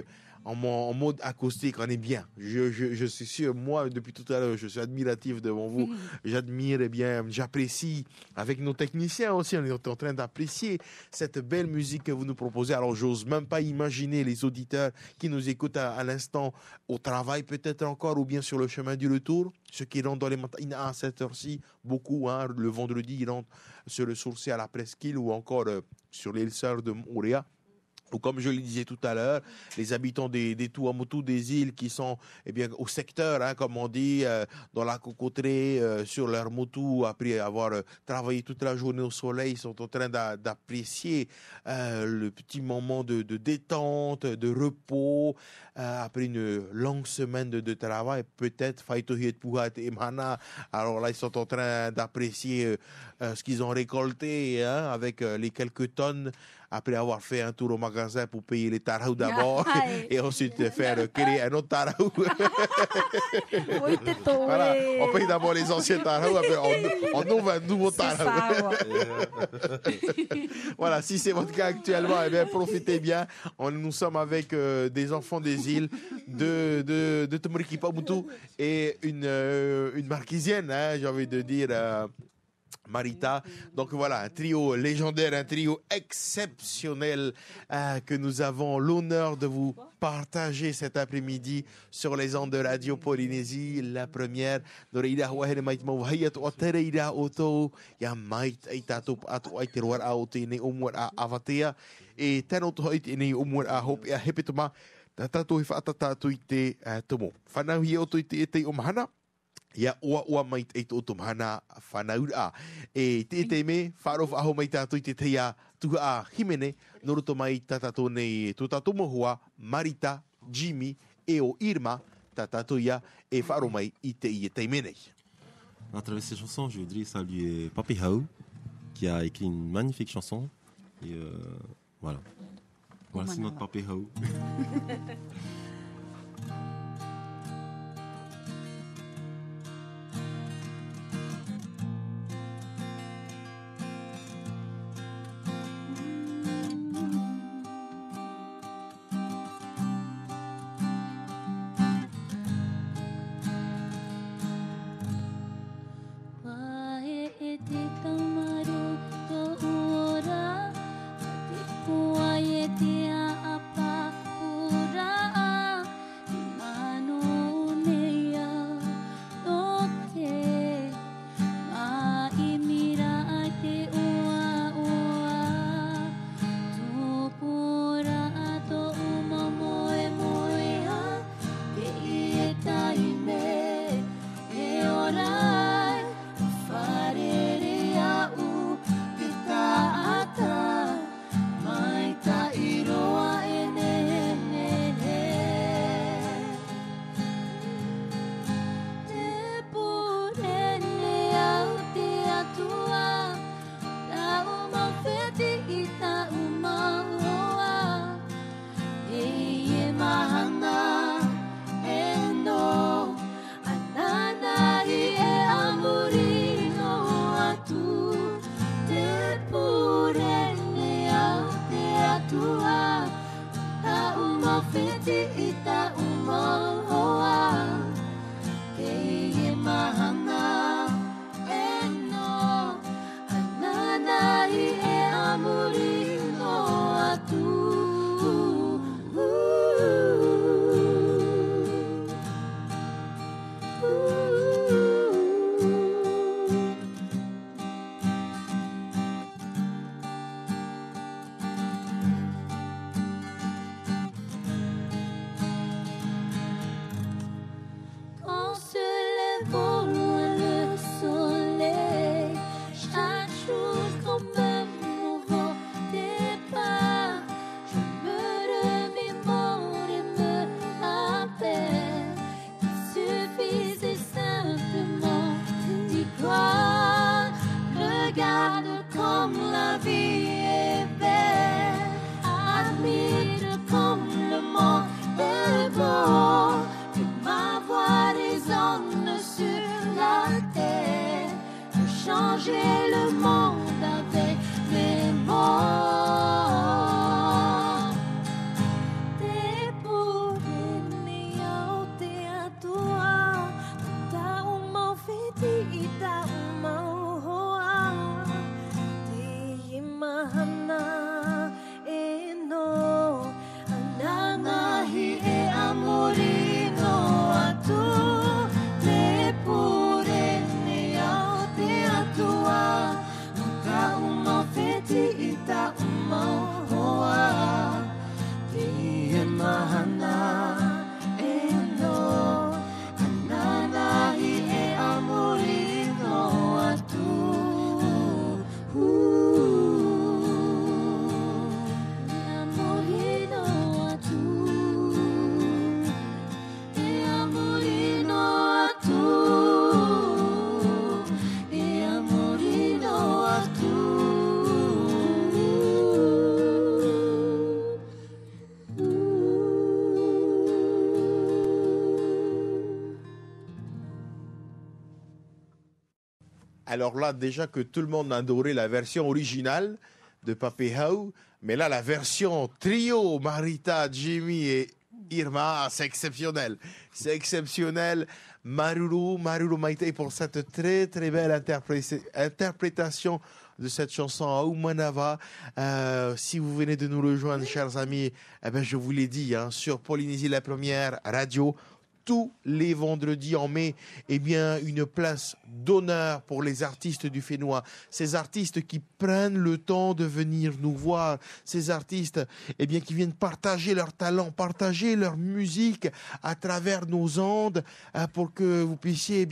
en mode acoustique, on est bien. Je suis sûr, moi, depuis tout à l'heure, je suis admiratif devant vous. J'admire, j'apprécie. Avec nos techniciens aussi, on est en train d'apprécier cette belle musique que vous nous proposez. Alors, j'ose même pas imaginer les auditeurs qui nous écoutent à l'instant au travail, peut-être encore, ou bien sur le chemin du retour. Ceux qui rentrent dans les montagnes à cette heure-ci, beaucoup, le vendredi, ils rentrent sur le Sourcé à la Presqu'île ou encore sur l'île Sœur de Moorea. Ou comme je le disais tout à l'heure, les habitants des Tuamotu, des îles qui sont au secteur, comme on dit, dans la cocoterie, sur leur motu, après avoir travaillé toute la journée au soleil, sont en train d'apprécier le petit moment de détente, de repos, après une longue semaine de travail, peut-être, alors là, ils sont en train d'apprécier ce qu'ils ont récolté avec les quelques tonnes, après avoir fait un tour au magasin pour payer les tarahou d'abord et ensuite faire créer un autre tarahou. Voilà, on paye d'abord les anciens tarahou, après on ouvre un nouveau tarahou. Voilà, si c'est votre cas actuellement, profitez bien. Nous sommes avec des enfants des îles de Tumuriki Pamutu et une marquisienne, j'ai envie de dire... Marita. Donc voilà, un trio légendaire, un trio exceptionnel que nous avons l'honneur de vous partager cet après-midi sur les ondes de Radio Polynésie, la première. Et ia ua mai te otom hana whanaura. E te me, wharof aho mai tātou te teia tuha a Himene, noroto mai tātou nei tōtātou mohua, Marita, Jimmy, e o Irma, tātou ia, e wharo mai i te menei. À travers ces chansons, je voudrais saluer Papi Hau, qui a écrit une magnifique chanson. Et voilà. Voilà, c'est notre Papi Hau. vie est belle. Admire comme le monde est beau, que ma voix résonne sur la terre, de changer le monde avec mes mots. Te pureni Aotearoa, ta uma fiti ta uma hoa, te imahana e no, anangahi e amorino atu. Te pureni Aotearoa, ta uma fiti ta uma hoa, te imahana e no, anangahi e amorino atu. Amorino atu, e amorino atu, e amorino atu. Alors là, déjà que tout le monde a adoré la version originale de Papé Hau, mais là, la version trio, Marita, Jimmy et Irma, c'est exceptionnel. C'est exceptionnel. Maruru Maite pour cette très très belle interprétation de cette chanson à Oumanava. Si vous venez de nous rejoindre, chers amis, eh ben, je vous l'ai dit, hein, sur Polynésie la première radio, tous les vendredis, on met une place d'honneur pour les artistes du Fénois. Ces artistes qui prennent le temps de venir nous voir. Ces artistes qui viennent partager leur talent, partager leur musique à travers nos ondes pour que vous puissiez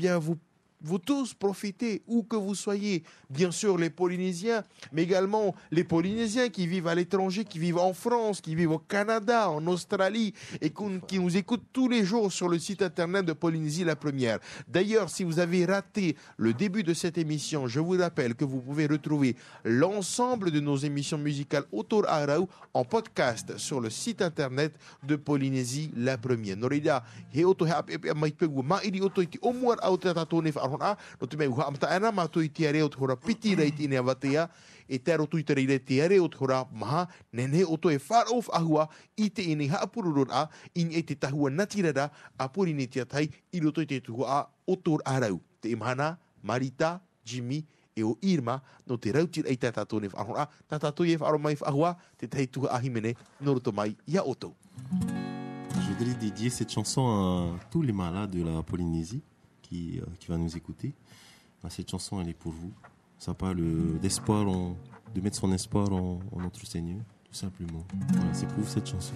vous tous profiter, où que vous soyez. Bien sûr, les Polynésiens, mais également les Polynésiens qui vivent à l'étranger, qui vivent en France, qui vivent au Canada, en Australie, et qui nous écoutent tous les jours sur le site internet de Polynésie la première. D'ailleurs, si vous avez raté le début de cette émission, je vous rappelle que vous pouvez retrouver l'ensemble de nos émissions musicales Otor Arau en podcast sur le site internet de Polynésie la première. Norida, he oto he ap mai pegu ma iri oto iti omuar au tatatone fa arona no te me hu amta ana ma to iti are o hora piti reit ine avatea e tero tu ite rei te are o hora maha nene oto e far off ahua ite ine ha apururun a in e te tahua natirada apuri ni te tai i roto i te tuhua Otor Arau te imhana Marita Jimmy e o Irma no te rautir ei tatatone fa arona tatatoi e fa aroma mai fa ahua te tai tuhua ahimene no roto mai ia oto. Je voudrais dédier cette chanson à tous les malades de la Polynésie qui va nous écouter. Cette chanson, elle est pour vous. Ça parle d'espoir, de mettre son espoir en notre Seigneur, tout simplement. Voilà, c'est pour vous cette chanson.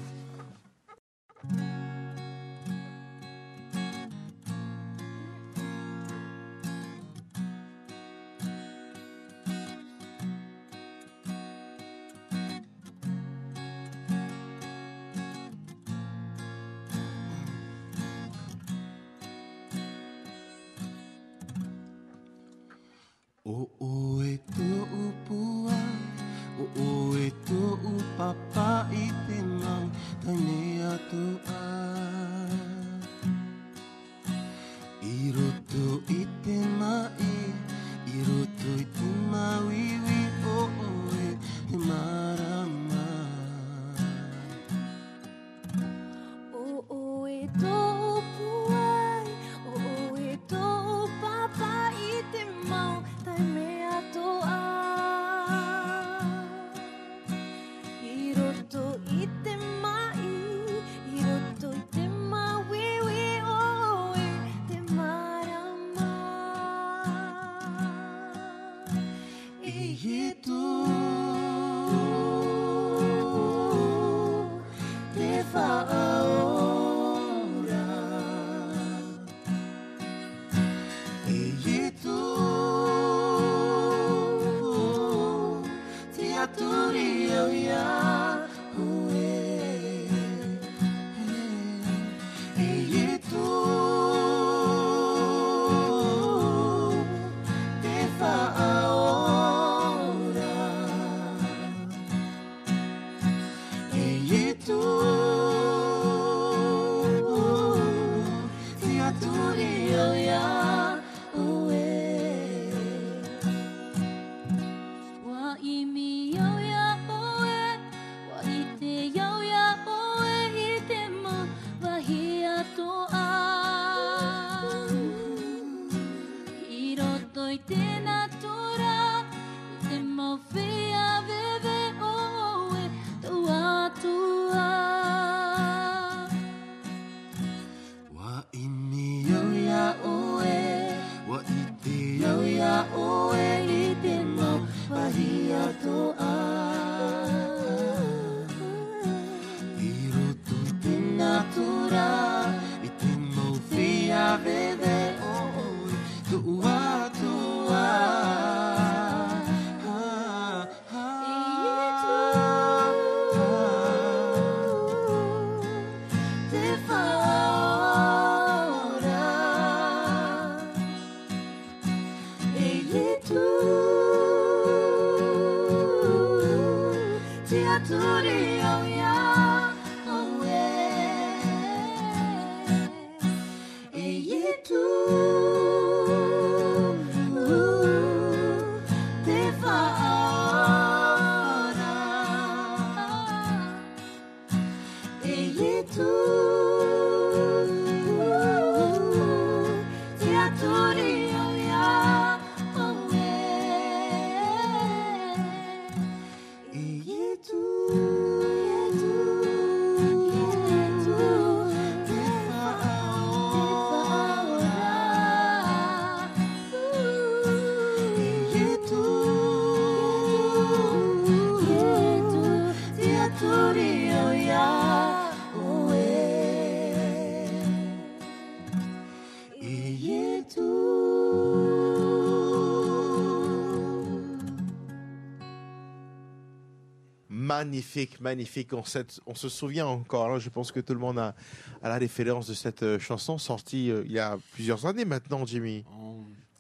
Magnifique, magnifique. On se souvient encore, hein, je pense que tout le monde a la référence de cette chanson sortie il y a plusieurs années maintenant, Jimmy.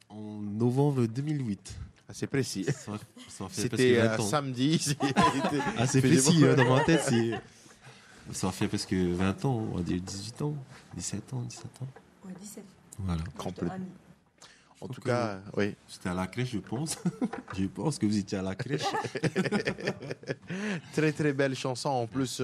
En novembre 2008. C'est précis. C'était samedi. C'est précis, hein, dans ma tête. Ça fait presque 20 ans, on va dire 18 ans, 17 ans. Ouais, 17. Voilà. Complètement. En tout cas, oui. C'était à la crèche, je pense. Je pense que vous étiez à la crèche. Très, très belle chanson. En plus,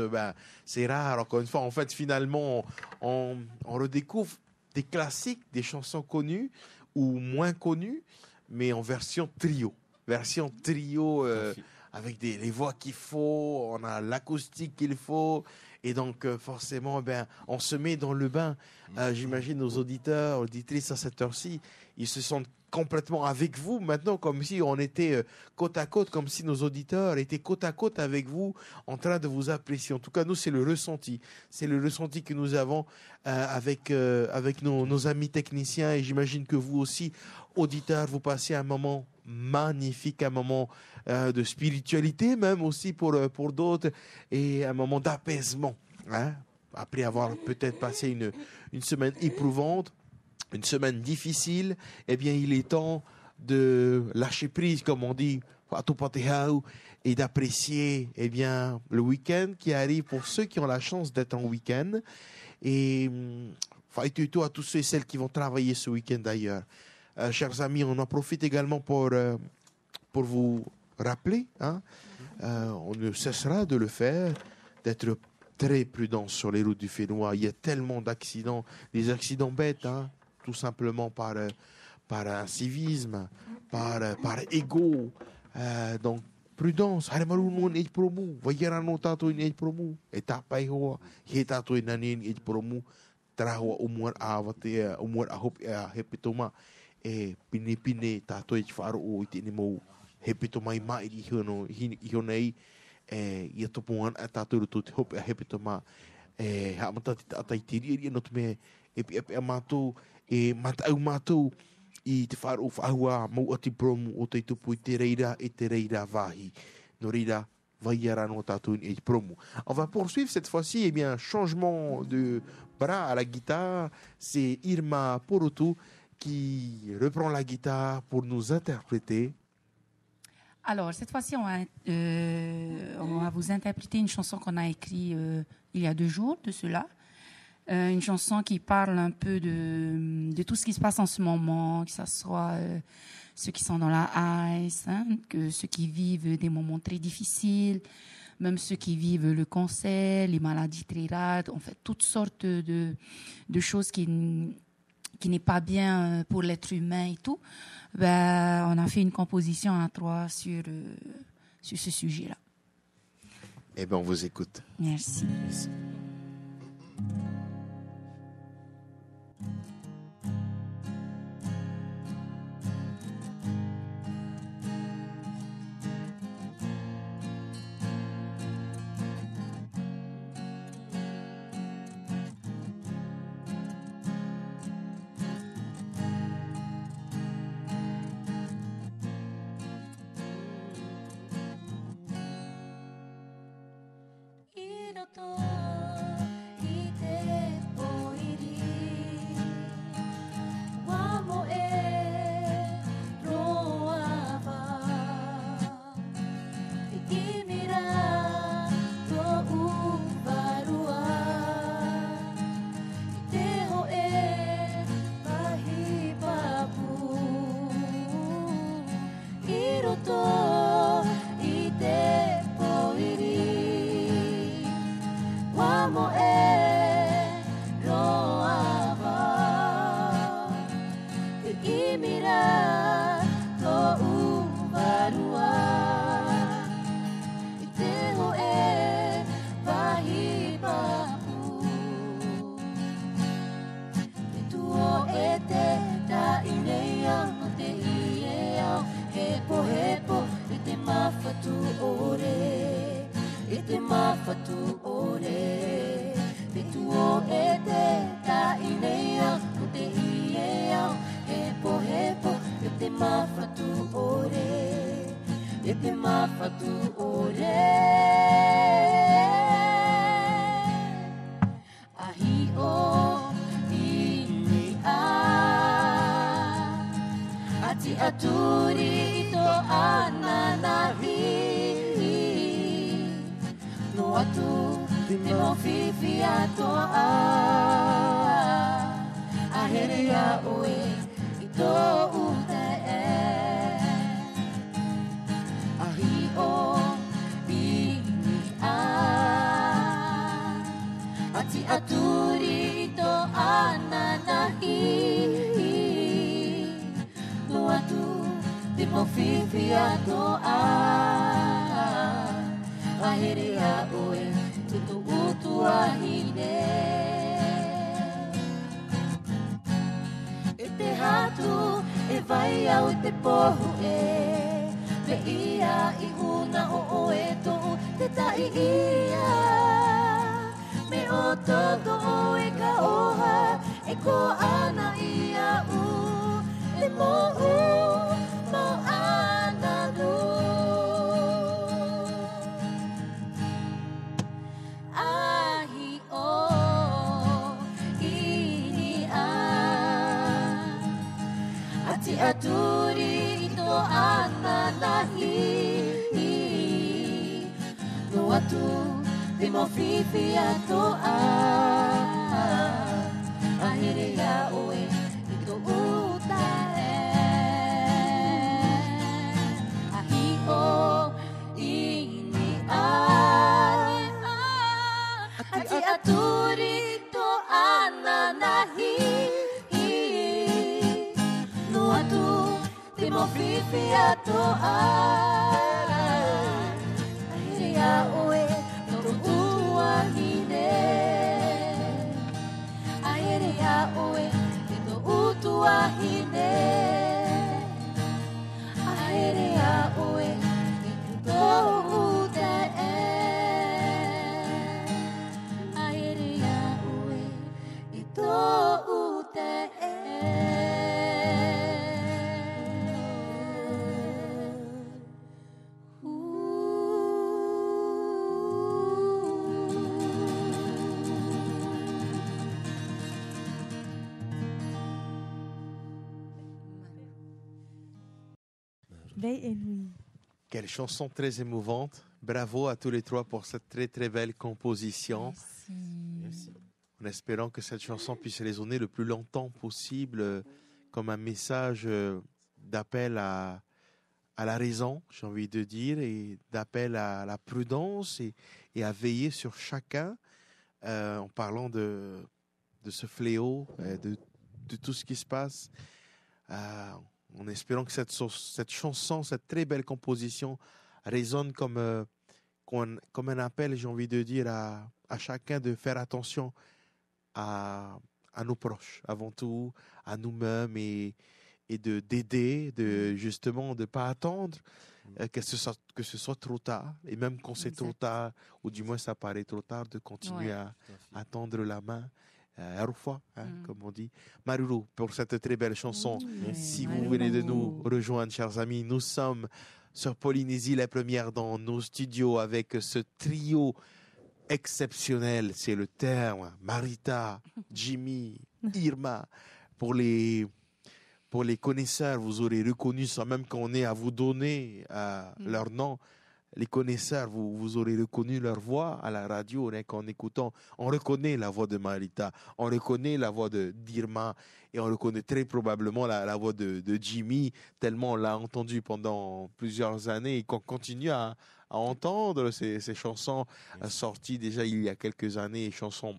c'est rare. Encore une fois, en fait, finalement, on redécouvre des classiques, des chansons connues ou moins connues, mais en version trio. Version trio avec les voix qu'il faut, on a l'acoustique qu'il faut. Et donc, forcément, on se met dans le bain. J'imagine nos auditeurs, auditrices à cette heure-ci, ils se sentent complètement avec vous maintenant, comme si on était côte à côte, comme si nos auditeurs étaient côte à côte avec vous, en train de vous apprécier. En tout cas, nous, c'est le ressenti. C'est le ressenti que nous avons avec nos amis techniciens. Et j'imagine que vous aussi, auditeurs, vous passez un moment magnifique, un moment de spiritualité même aussi pour d'autres, et un moment d'apaisement. Hein? Après avoir peut-être passé une semaine éprouvante, une semaine difficile, eh bien, il est temps de lâcher prise, comme on dit, et d'apprécier, eh bien, le week-end qui arrive pour ceux qui ont la chance d'être en week-end. Et à tous ceux et celles qui vont travailler ce week-end d'ailleurs. Chers amis, on en profite également pour vous rappeler, hein, on ne cessera de le faire, d'être très prudent sur les routes du Fénois. Il y a tellement d'accidents, des accidents bêtes, hein, tout simplement par incivisme, par égo. Donc, prudence. Pine tātou e whaaro o I te ni mou he pito mai mai I honei I a topo an a tātou ruto te hope a he pito ma ha amata te atai te riri no te me e a mātou e matau mātou I te whaaro o whaahua mau ati promu o te tupu I te reira vahi no reira vaiara no tātou e promu. On va poursuivre cette fois-ci, eh bien, changement de bras à la guitare, c'est Irma Porotu qui reprend la guitare pour nous interpréter. Alors, cette fois-ci, on va vous interpréter une chanson qu'on a écrite il y a 2 jours de cela. Une chanson qui parle un peu de tout ce qui se passe en ce moment, que ce soit ceux qui sont dans la ice, hein, que ceux qui vivent des moments très difficiles, même ceux qui vivent le cancer, les maladies très rares, en fait, toutes sortes de choses qui n'est pas bien pour l'être humain et tout, on a fait une composition à 3 sur ce sujet-là. Eh bien, on vous écoute. Merci. ore e te mawhatu ore te tuo e te ta inea o te iea hepo hepo e te mawhatu ore e te mawhatu ore ahi o ini a ati aturi to ananahi no atu te mo fifi atoa ahere a oe i tō ute e ahi o ini a ati aturi to ananahi no atu te mo fifi atoa ahere a oe te tō utu ahine e te hatu e vai au te pohu e me ia i una o oe tō te tai ia me o toto oe ka oha e ko ana ia u le mo u mo ana nu ahi o ini a ati aturi to ananahi no atu te mo fifi atoa ahere a oe i tō uta e ahi o ini a ati aturi to ananahi no atu te mo fifi atoa ahere a oe tō uahine ahere a oe tō utuahine ahere a oe tō ute e ahere a oe tō ute e Veille et nuit. Quelle chanson très émouvante. Bravo à tous les trois pour cette très très belle composition. Merci. En espérant que cette chanson puisse résonner le plus longtemps possible comme un message d'appel à la raison, j'ai envie de dire, et d'appel à la prudence et à veiller sur chacun en parlant de ce fléau, de tout ce qui se passe. En espérant que cette chanson, cette très belle composition résonne comme un appel, j'ai envie de dire, à chacun de faire attention à nos proches, avant tout, à nous-mêmes et d'aider, justement, de ne pas attendre que ce soit trop tard. Et même quand c'est trop tard, ou du moins ça paraît trop tard, de continuer à tendre la main. Arufa, comme on dit. Maruru, pour cette très belle chanson. Si vous venez de nous rejoindre, chers amis, nous sommes sur Polynésie la première dans nos studios avec ce trio exceptionnel, c'est le terme. Marita, Jimmy, Irma. Pour les connaisseurs, vous aurez reconnu, sans même qu'on ait à vous donner leur nom, les connaisseurs, vous aurez reconnu leur voix à la radio, en écoutant. On reconnaît la voix de Marita, on reconnaît la voix d'Irma et on reconnaît très probablement la voix de Jimmy, tellement on l'a entendu pendant plusieurs années et qu'on continue à entendre ces chansons sorties déjà il y a quelques années, chansons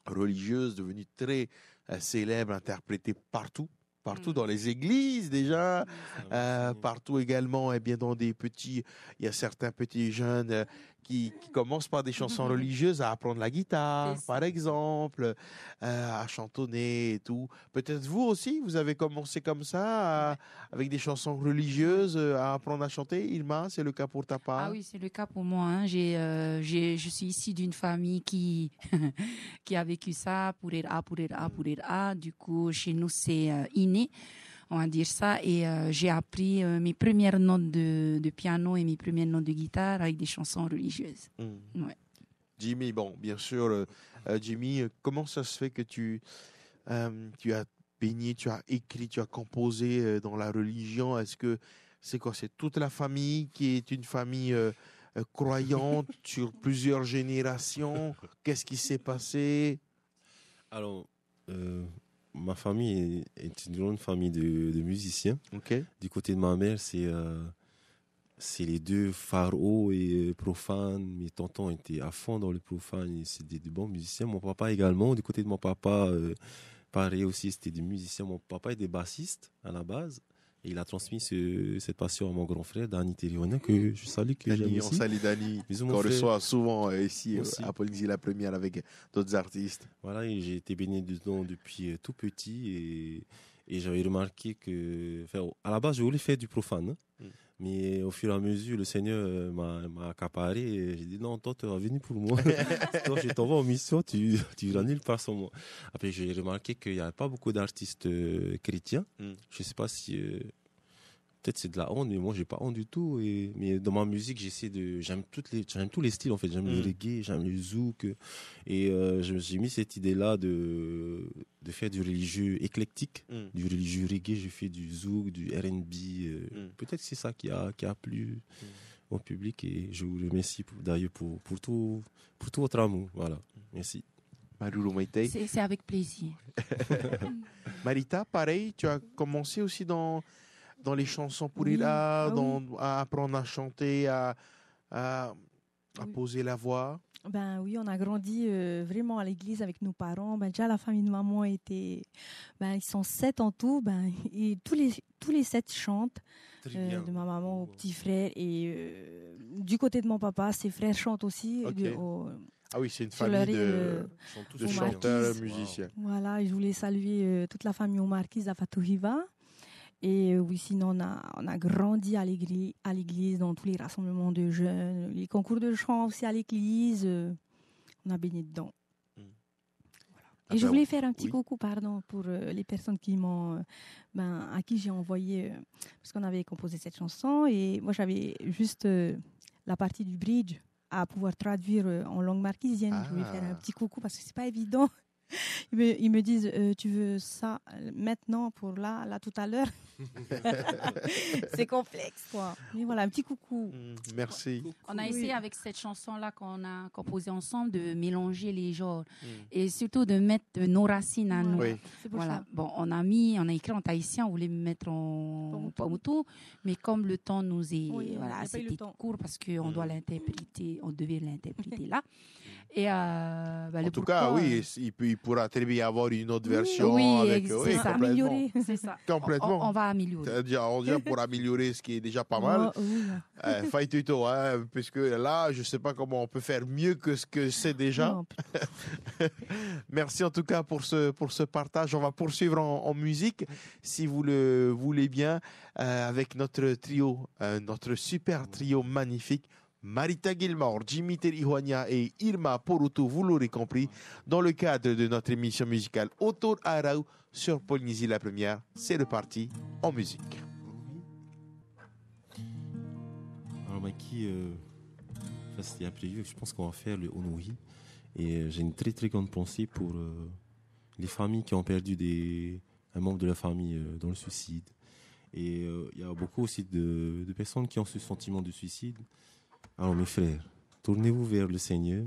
religieuses devenues très célèbres, interprétées partout partout dans les églises déjà, partout également, et bien dans des petits, il y a certains petits jeunes qui commencent par des chansons religieuses à apprendre la guitare, par exemple, à chantonner et tout. Peut-être vous aussi, vous avez commencé comme ça, avec des chansons religieuses, à apprendre à chanter. Irma, c'est le cas pour ta part? Ah oui, c'est le cas pour moi. Hein. Je suis issue d'une famille qui qui a vécu ça, pour A. Du coup, chez nous, c'est inné, on va dire ça. Et j'ai appris mes premières notes de piano et mes premières notes de guitare avec des chansons religieuses. Ouais. Jimmy, bon, bien sûr, Jimmy, comment ça se fait que tu as baigné, tu as écrit, tu as composé dans la religion? Est-ce que c'est quoi? C'est toute la famille qui est une famille croyante sur plusieurs générations? Qu'est-ce qui s'est passé? Alors, ma famille est une grande famille de musiciens. Okay. Du côté de ma mère, c'est les deux pharaons et profanes. Mes tontons étaient à fond dans le profane et c'est des bons musiciens. Mon papa également. Du côté de mon papa, pareil aussi, c'était des musiciens. Mon papa était bassiste à la base. Et il a transmis cette passion à mon grand frère, Dani Terrionia, que je salue, que j'aime Dani, aussi. on salue Dani, qu'on reçoit souvent ici à Polynésie la Première avec d'autres artistes. Voilà, et j'ai été baigné dedans depuis tout petit et j'avais remarqué que, à la base, je voulais faire du profane. Mais au fur et à mesure, le Seigneur m'a accaparé et j'ai dit non, toi, tu vas venir pour moi. Toi, je t'envoie en mission, tu iras nulle part sans moi. Après, j'ai remarqué qu'il n'y avait pas beaucoup d'artistes chrétiens. Je ne sais pas si... peut-être c'est de la honte, mais moi, j'ai pas honte du tout. Mais dans ma musique, j'aime tous les styles, en fait. J'aime le reggae, j'aime le zouk. Et j'ai mis cette idée-là de faire du religieux éclectique, du religieux reggae. Je fais du zouk, du R&B. Peut-être que c'est ça qui a plu au public. Et je vous remercie d'ailleurs pour tout votre amour. Voilà, merci. C'est avec plaisir. Marita, pareil, tu as commencé aussi dans les chansons pour à apprendre à chanter, à poser la voix. Ben oui, on a grandi vraiment à l'église avec nos parents. Ben déjà la famille de maman était, ils sont 7 en tout. Ben et tous les 7 chantent. De ma maman au petit frère et du côté de mon papa, ses frères chantent aussi. Okay. Ah oui, c'est une famille de chanteurs, musiciens. Voilà, je voulais saluer toute la famille aux Marquises à Fatouhiva. Et oui, sinon, on a grandi à l'église, dans tous les rassemblements de jeunes, les concours de chant aussi à l'église. On a baigné dedans. Et je voulais faire un petit coucou, pour les personnes qui m'ont, à qui j'ai envoyé, parce qu'on avait composé cette chanson. Et moi, j'avais juste la partie du bridge à pouvoir traduire en langue marquisienne. Je voulais faire un petit coucou parce que c'est pas évident. Ils me disent, tu veux ça maintenant pour là tout à l'heure? C'est complexe, quoi. Mais voilà, un petit coucou. Merci. On a essayé avec cette chanson-là qu'on a composée ensemble de mélanger les genres et surtout de mettre nos racines à nous. Oui. Voilà. Bon, on a écrit en tahitien, on voulait mettre en Paumotu, mais comme le temps nous est, c'était court parce qu'on doit l'interpréter, on devait l'interpréter là. Et en tout cas, oui, il pourra très bien y avoir une autre version avec c'est ça. Améliorer. C'est ça. Complètement. On va améliorer. C'est-à-dire, pour améliorer ce qui est déjà pas mal. Fai tuto, puisque là, je sais pas comment on peut faire mieux que ce que c'est déjà. Merci en tout cas pour ce partage. On va poursuivre en musique, si vous le voulez bien, avec notre trio, notre super trio magnifique. Marita Gilmore, Jimmy Terrihoania et Irma Porutu, vous l'aurez compris, dans le cadre de notre émission musicale Autour Arau sur Polynésie la Première. C'est reparti en musique. Alors Maki, c'était imprévu, je pense qu'on va faire le Onohi. Et j'ai une très très grande pensée pour les familles qui ont perdu un membre de la famille dans le suicide. Et il y a beaucoup aussi de personnes qui ont ce sentiment de suicide. Alors mes frères, tournez-vous vers le Seigneur.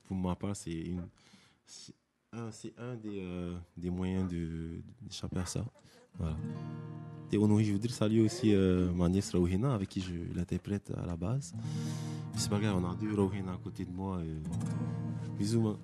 Pour ma part, c'est un des moyens d'échapper à ça. Voilà. Et je voudrais saluer aussi ma nièce Rauhena, avec qui je l'interprète à la base. C'est pas grave, on a 2 Rauhena à côté de moi. Bisous, man.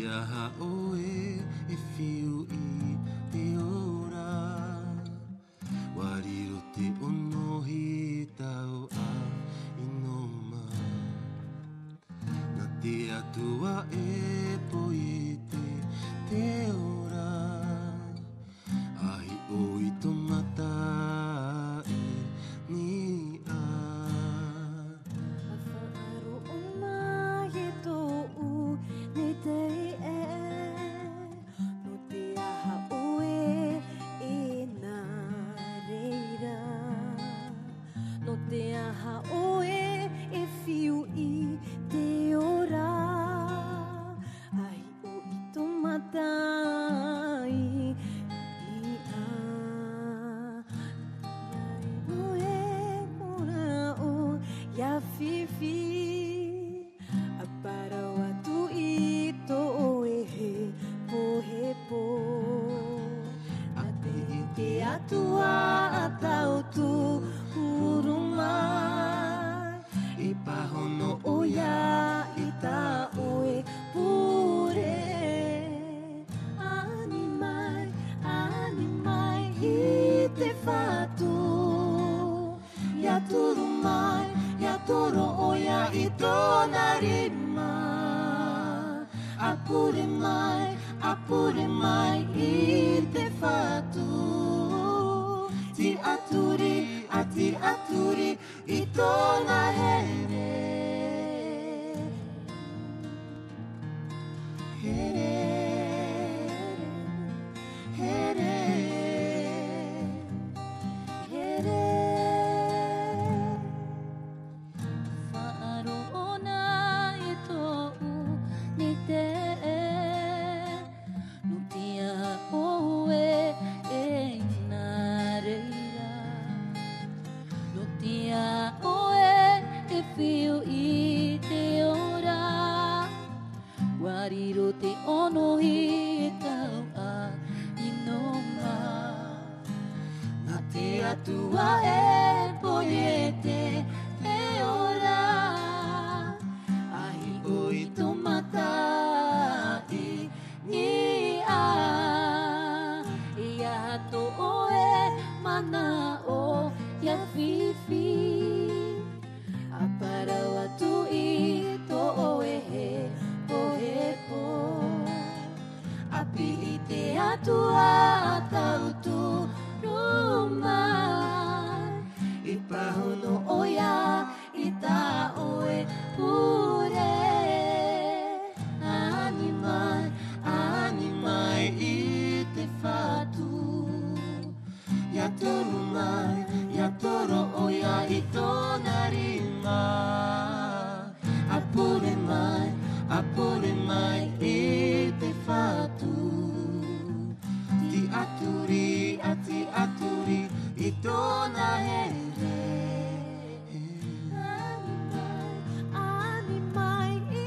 aha oe e whiu i te ora. Wariro te onohi tau a inoma. Na te atua e poi te ora. Ahi oi tomata e ni a. Whaaaro o nā he tō u ne tei e. No te aha oe e nā reira. No te aha oe e whiu i te ora. Ai o i tō matai i a. Ai o e kora o ia whiwhi. A parau atu i tō oe he po he po. A te ike atua a tau tu huru mai. I pahono O ia i tā oe pure. Ani mai i te whātu. Ia turu mai, ia toro o ia i tōna rima. Apure mai i te whātu. Ti aturi i tōna here. Whaaro ona e tō u ni te e. No te aha oe e nā reira. No te aha oe e whiu i te ora. Wariro te onohi e tau a inoma. Na te atua e poiete e ora. Ahi o i tō matai ni a. Ia hato oe mana o ia whiwhi. A parau atu i tō oe he po he po. A pili te atua a tau tu rumai. I pahono o ia i tā oe pure. Ani mai i te whātu. Ia toru mai, ia toro o ia i tōna rima. Apure mai i te whātu. Ti aturi i tōna here. Ani mai i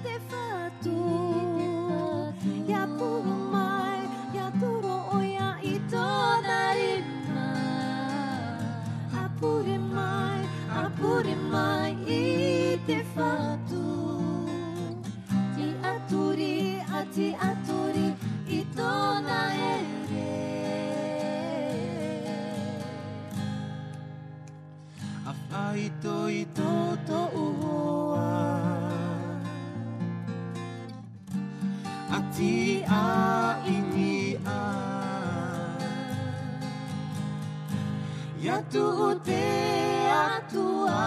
te whātu. Ia puru mai, ia toro o ia i tōna rima. Apure mai i te whātu. Ti aturi i tōna here. A whaito i tō uhoa. A ti a ini a. Ia tu te atua.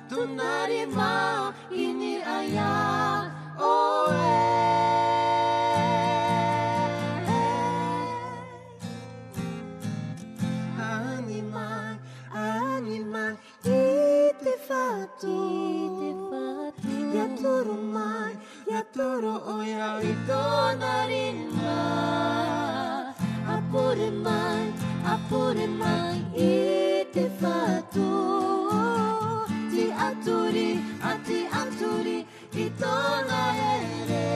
Tunari ma ini aya oe. Ani mai i te whātu. Ia toro mai, ia toro o ia i tōna rima. Apure mai i te whātu. Ti aturi i tōna here.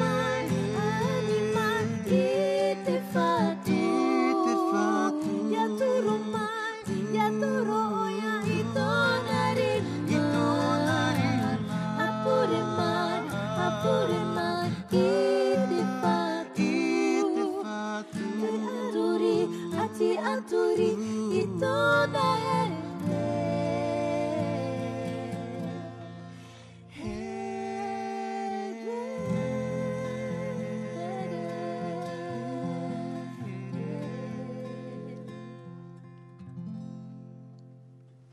Ani mai i te whātu. Ia toro mai, ia toro o ia i tōna rima.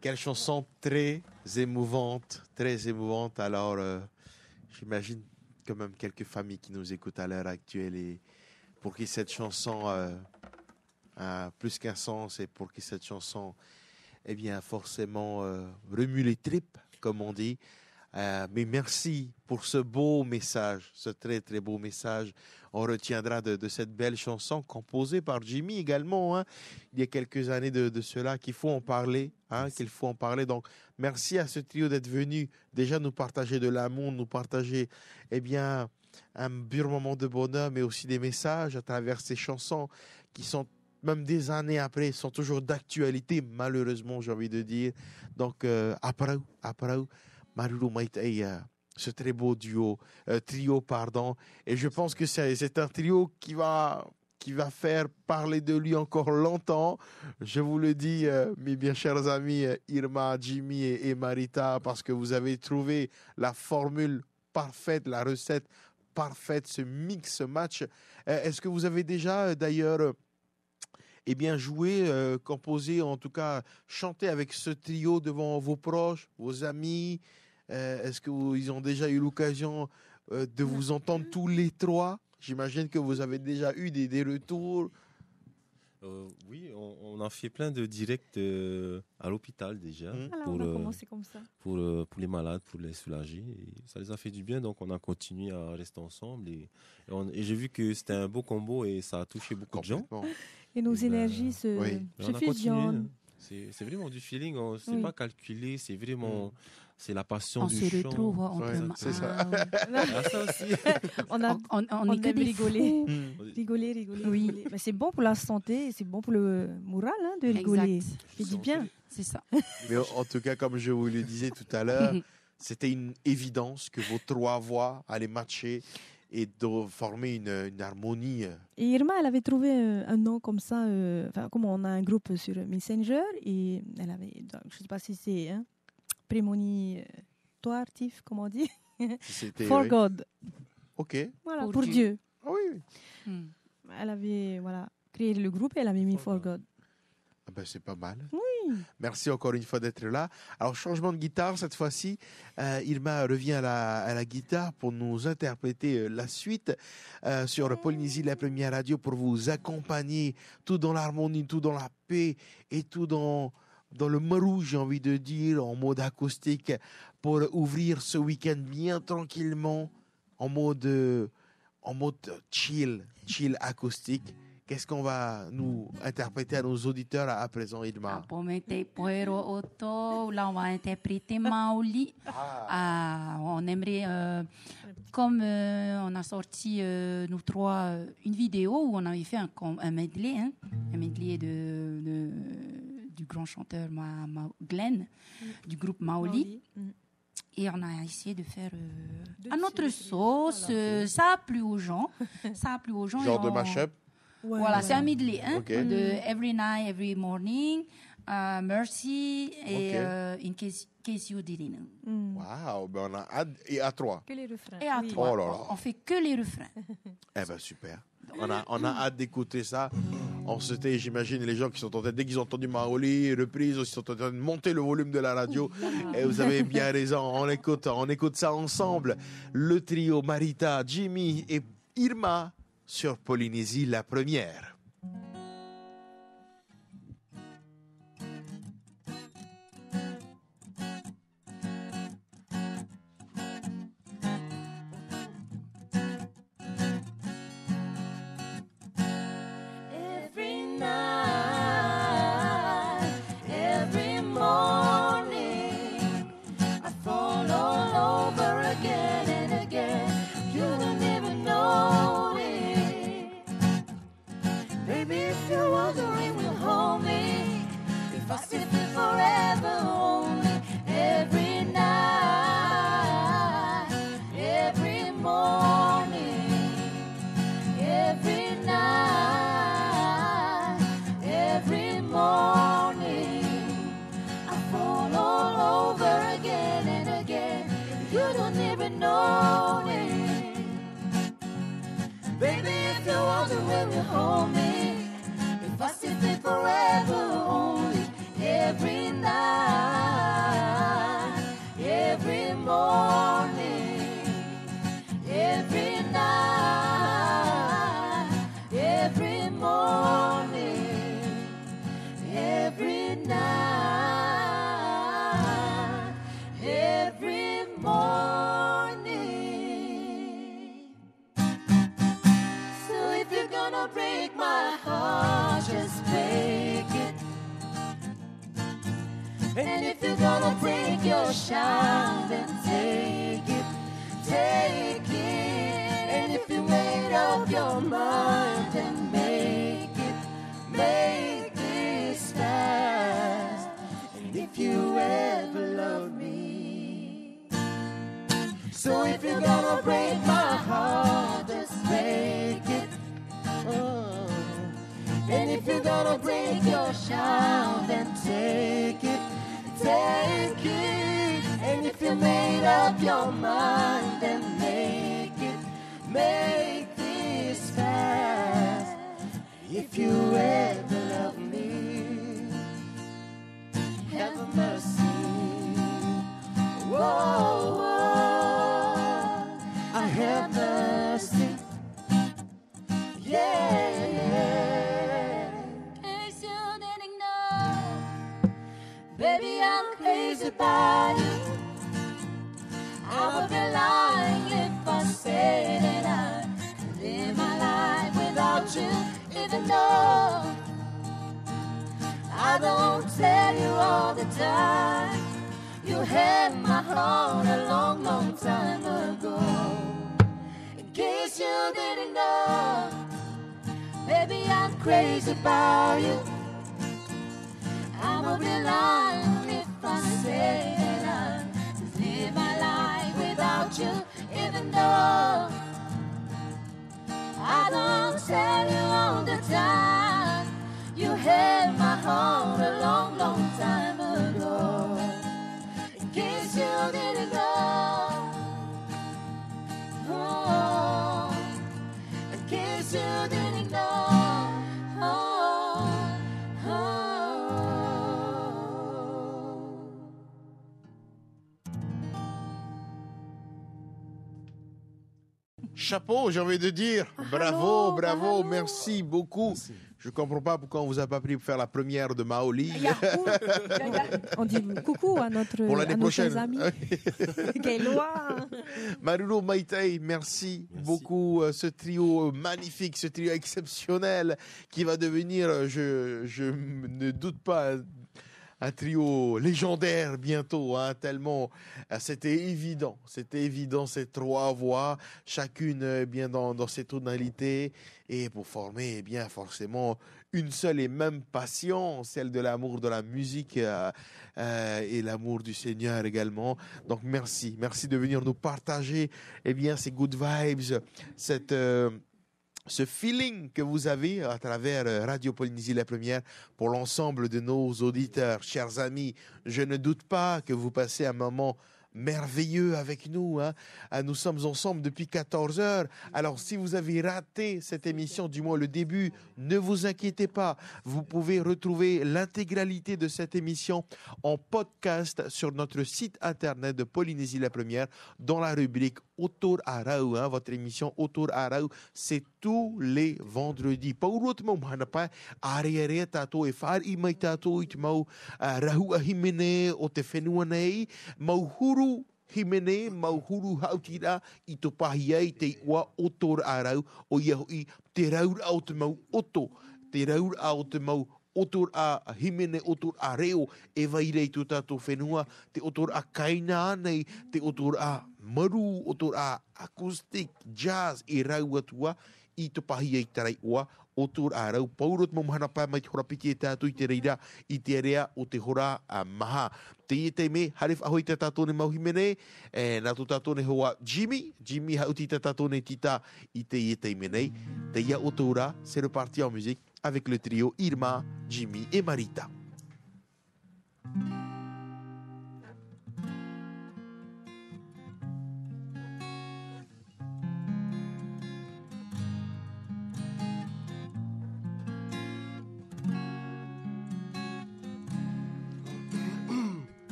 Quelle chanson très émouvante, très émouvante. Alors, j'imagine quand même quelques familles qui nous écoutent à l'heure actuelle et pour qui cette chanson a plus qu'un sens et pour qui cette chanson, eh bien, forcément remue les tripes, comme on dit. Mais merci pour ce beau message, ce très très beau message. On retiendra de cette belle chanson composée par Jimmy également, hein, il y a quelques années de cela, qu'il faut en parler, hein, qu'il faut en parler. Donc, merci à ce trio d'être venu déjà nous partager de l'amour, nous partager, eh bien, un pur moment de bonheur, mais aussi des messages à travers ces chansons qui sont, même des années après, sont toujours d'actualité, malheureusement, j'ai envie de dire. Donc, après, Maruru Maitei, ce très beau trio, pardon. Et je pense que c'est un trio qui va faire parler de lui encore longtemps. Je vous le dis, mes bien chers amis, Irma, Jimmy et Marita, parce que vous avez trouvé la formule parfaite, la recette parfaite, ce mix, ce match. Est-ce que vous avez déjà, d'ailleurs, eh bien, joué, composé, en tout cas, chanté avec ce trio devant vos proches, vos amis? Est-ce qu'ils ont déjà eu l'occasion de vous entendre tous les trois? J'imagine que vous avez déjà eu des retours. Oui, on a fait plein de directs à l'hôpital déjà. Alors, on a commencé comme ça. Pour les malades, pour les soulager. Et ça les a fait du bien, donc on a continué à rester ensemble. Et j'ai vu que c'était un beau combo et ça a touché beaucoup de gens. Et nos énergies se fusionnent. C'est vraiment du feeling, c'est pas calculé, c'est vraiment... C'est la passion on du se chant. retrouve C'est ça. Ça aussi. on est que des rigoler. fous. Rigoler. Oui. Mais c'est bon pour la santé, c'est bon pour le moral, hein, de rigoler. Exact. C'est du bien. C'est ça. Mais en tout cas, comme je vous le disais tout à l'heure, c'était une évidence que vos trois voix allaient matcher et de former une harmonie. Et Irma, elle avait trouvé un nom comme ça, comme on a un groupe sur Messenger, et elle avait, je ne sais pas si c'est prémonitoire, comment on dit? For God. Ok. Voilà, pour Dieu. Ah oui. Elle avait créé le groupe et elle avait mis For God. Ah ben, c'est pas mal. Oui. Merci encore une fois d'être là. Alors, changement de guitare cette fois-ci. Irma revient à la guitare pour nous interpréter la suite sur Polynésie, la première radio, pour vous accompagner tout dans l'harmonie, tout dans la paix et tout dans le marou, j'ai envie de dire, en mode acoustique, pour ouvrir ce week-end bien tranquillement, en mode chill acoustique. Qu'est-ce qu'on va nous interpréter à nos auditeurs à présent, Irma? On va interpréter Maoli. On aimerait, comme on a sorti nous trois une vidéo où on avait fait un medley, un medley du grand chanteur Glenn, du groupe Maoli. Et on a essayé de faire à notre sauce. Ça a plu aux gens. Genre de mashup. Voilà, c'est un medley de Every Night, Every Morning, Mercy et In Case You Didn't Know. Waouh, ben on a hâte. Et à trois. Que les refrains. Et à trois. Oh là là. On fait que les refrains. Eh ben super. On a hâte d'écouter ça. J'imagine, les gens qui sont en train, dès qu'ils ont entendu Maoli, reprise, ils sont en train de monter le volume de la radio. Et vous avez bien raison, on écoute ça ensemble. Le trio Marita, Jimmy et Irma sur Polynésie, la première. Every night morning, every night, every morning, every night, every morning. So if you're gonna break my heart, just break it. And if you're gonna take your shine, then take it, take it. And if you made up your mind, then make this fast. And if you ever love me, so if you're gonna break my heart, just break it. Oh. And if you're gonna break your shine, then take it. Take it, and if you made up your mind, then make this fast. If you ever love me, have mercy. Whoa, whoa, I have mercy. Yeah, yeah. In case you didn't know, baby, I'm crazy about you. I would be lying if I said that I live my life without you, even though I don't tell you all the time. You had my heart a long, long time ago. In case you didn't know, baby, I'm crazy about you. I would be lying if I say that I live my life without you, even though I don't tell you all the time. You had my heart a long, long time ago. In case you didn't know, oh, in case you didn't know, oh, oh. Chapeau, j'ai envie de dire. Bravo, bravo, merci beaucoup. Je comprends pas pourquoi on vous a pas pris pour faire la première de Maoli. On dit coucou à notre Pour l'année prochaine. amis. Gaylois. Marulu Maitei, merci beaucoup. Ce trio magnifique, ce trio exceptionnel qui va devenir, je ne doute pas, un trio légendaire bientôt, hein, tellement c'était évident ces trois voix, chacune bien dans ses tonalités, et pour former eh bien forcément une seule et même passion, celle de l'amour de la musique et l'amour du Seigneur également. Donc merci de venir nous partager eh bien ces good vibes, ce feeling que vous avez à travers Radio Polynésie la Première pour l'ensemble de nos auditeurs. Chers amis, je ne doute pas que vous passez un moment merveilleux avec nous, hein. Nous sommes ensemble depuis 14 heures. Alors, si vous avez raté cette émission, du moins le début, ne vous inquiétez pas. Vous pouvez retrouver l'intégralité de cette émission en podcast sur notre site internet de Polynésie la Première dans la rubrique Autour Arau, hein. Votre émission Autour Arau, c'est tous les vendredis. Paurot mau hanapa are tato e far I mai tato I te mau rahu ahimene o te whenua nei, mau huru himene, mau huru hautira I to pahi ai te ua Autour Arau o ia hui te raur au te mau oto, te raur au te mau Otor a himene, otor a reo, e vairei tu tātou whenua, te otor a kaina nei, te otor a maru, otor a acoustic, jazz, e rau atua, I te pahi ei tarai oa, otor a rau. Paurot mamahana pā mai te horapiti e tātou I te reira, I te area o te hora a maha. Te I te me, harif ahoi te tātou ne mauhimene, nā tu tātou ne hoa Jimmy hauti te tātou ne tita I te menei. Te ia otora, c'est reparti en musique, avec le trio Irma, Jimmy et Marita.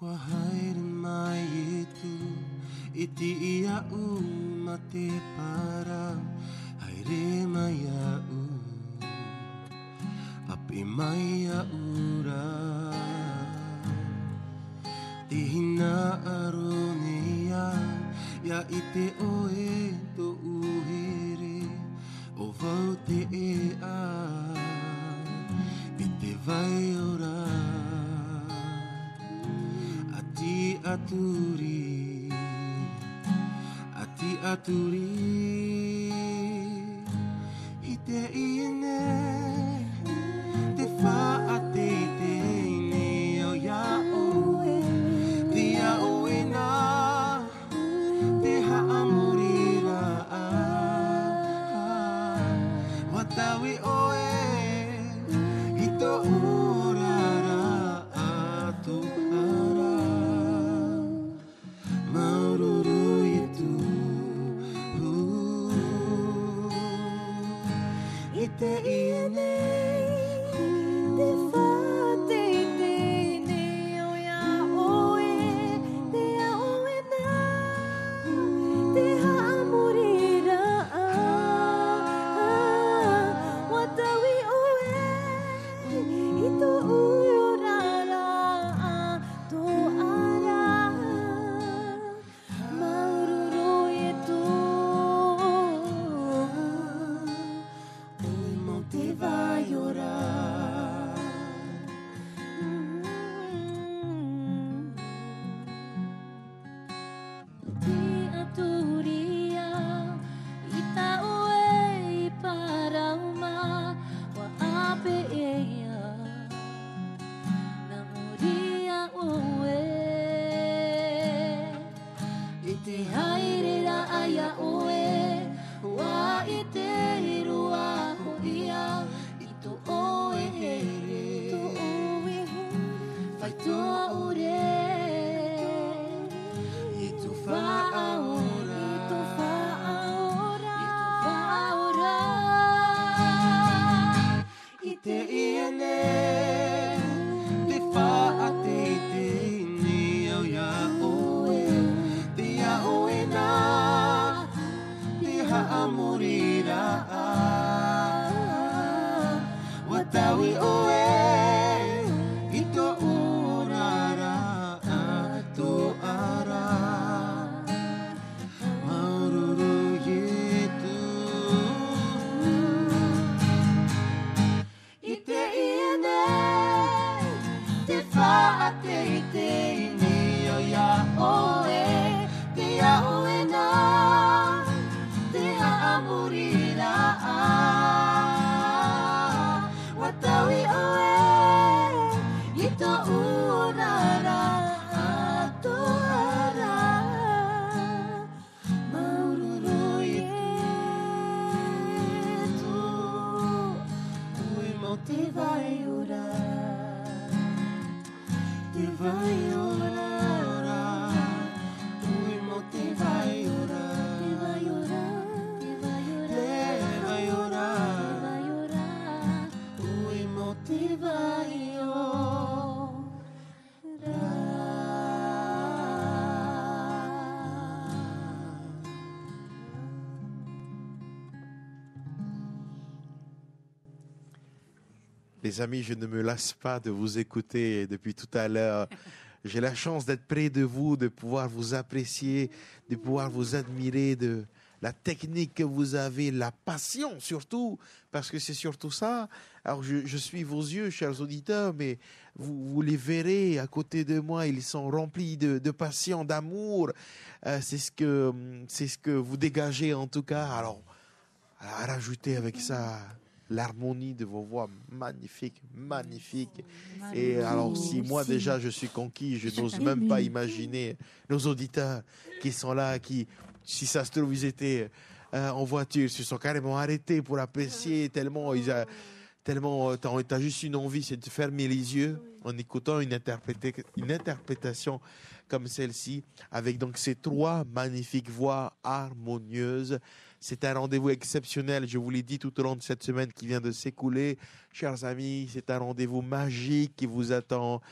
Wahai mai itu iti ia mate para haire maya api maya ura tihina aronia ya ite oe to uhere o vau te ea ite vai ora ati aturi ite iene te fa ate te ne o ya oe dia oe na te ha amurira watawi oe ito urara atu ara maururu itu ite iene Te fate te ne o ya oe te a oe na te ha amurira watawi oe ito uyorara to ara maururu itu oi mo te vai orar Ti aturia ita oe para uma wa ape ea namuria oe ite hairera aya oe wa ite hirua ho ia ito oe here fai toa ore itu fa ora ite iene te fa ate te ni o ya oe te a oe na te ha amurira watawi oe ito urara atu ara maururu yetu ite iene te fa ate te ni o ya oe te a oe na te ha amurira watawi oe ito urara atu ara maururu yetu oi mo te vai orar te vai orar oi mo te vai orar te vai orar oi mo te vai Les amis, je ne me lasse pas de vous écouter depuis tout à l'heure. J'ai la chance d'être près de vous, de pouvoir vous apprécier, de pouvoir vous admirer, de la technique que vous avez, la passion surtout, parce que c'est surtout ça. Alors je suis vos yeux, chers auditeurs, mais vous les verrez à côté de moi, ils sont remplis de passion, d'amour. C'est ce que vous dégagez en tout cas. Alors, à rajouter avec ça l'harmonie de vos voix, magnifique, magnifique. Et alors, si moi déjà je suis conquis, je n'ose même pas imaginer nos auditeurs qui sont là, qui, si ça se trouve, ils étaient en voiture, ils se sont carrément arrêtés pour apprécier tellement t'as juste une envie, c'est de fermer les yeux en écoutant une interprétation comme celle-ci, avec donc ces trois magnifiques voix harmonieuses. C'est un rendez-vous exceptionnel, je vous l'ai dit tout au long de cette semaine qui vient de s'écouler. Chers amis, c'est un rendez-vous magique qui vous attend.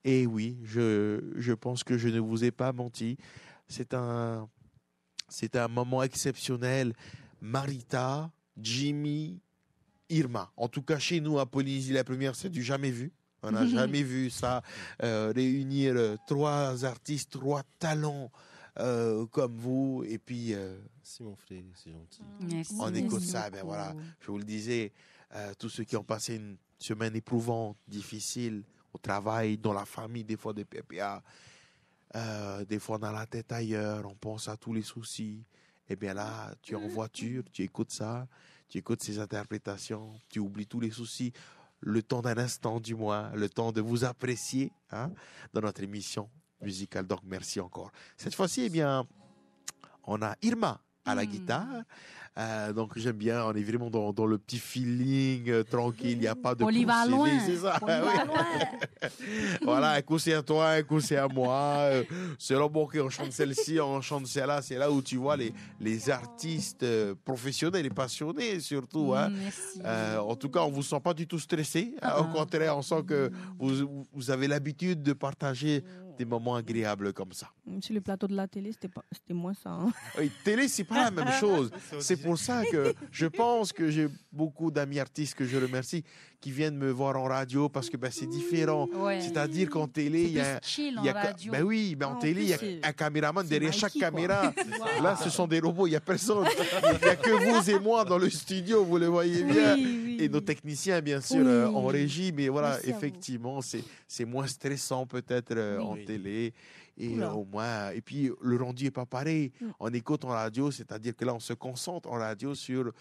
Et oui, je pense que je ne vous ai pas menti. C'est un moment exceptionnel. Marita, Jimmy, Irma. En tout cas, chez nous, à Polynésie la Première, c'est du jamais vu. On n'a jamais vu ça, réunir 3 artistes, 3 talents comme vous. Et puis, Si mon frère, c'est gentil. Merci. on Merci écoute ça. Ben beaucoup. voilà, je vous le disais, tous ceux qui ont passé une semaine éprouvante, difficile, au travail, dans la famille, des fois des PPA, des fois on a la tête ailleurs, on pense à tous les soucis. Et bien là, tu es en voiture, tu écoutes ça, tu écoutes ces interprétations, tu oublies tous les soucis, le temps d'un instant du moins, le temps de vous apprécier dans notre émission musicale. Donc merci encore. Cette fois-ci, eh bien, on a Irma à la guitare. Donc j'aime bien, on est vraiment dans le petit feeling tranquille, il n'y a pas de On y va procédé, loin. c'est ça. On y va Oui. loin. Voilà, un coup c'est à toi, un coup c'est à moi. C'est là bon qu'on chante celle-ci, on chante celle-là. C'est là où tu vois les artistes professionnels et passionnés surtout. Merci. En tout cas, on ne vous sent pas du tout stressé. Au contraire, on sent que vous avez l'habitude de partager des moments agréables comme ça. Sur le plateau de la télé, c'était moins ça. Hein. Oui, télé, c'est pas la même chose. C'est pour ça que je pense que j'ai beaucoup d'amis artistes que je remercie qui viennent me voir en radio parce que c'est différent. Ouais. C'est-à-dire qu'en télé, il y a... plus chill en il y a radio. Ben oui, mais en En télé, il y plus, a un caméraman c'est derrière Mikey, chaque quoi. caméra. Wow. Là, ce sont des robots, il n'y a personne. Il n'y a que vous et moi dans le studio, vous le voyez bien. Oui, Et nos techniciens, bien sûr, Oui. en régie. Mais voilà, Merci à vous. effectivement, c'est moins stressant peut-être en Oui. télé. Et Oula. au moins, et puis le rendu est pas pareil. On écoute en radio, c'est-à-dire que là, on se concentre en radio sur,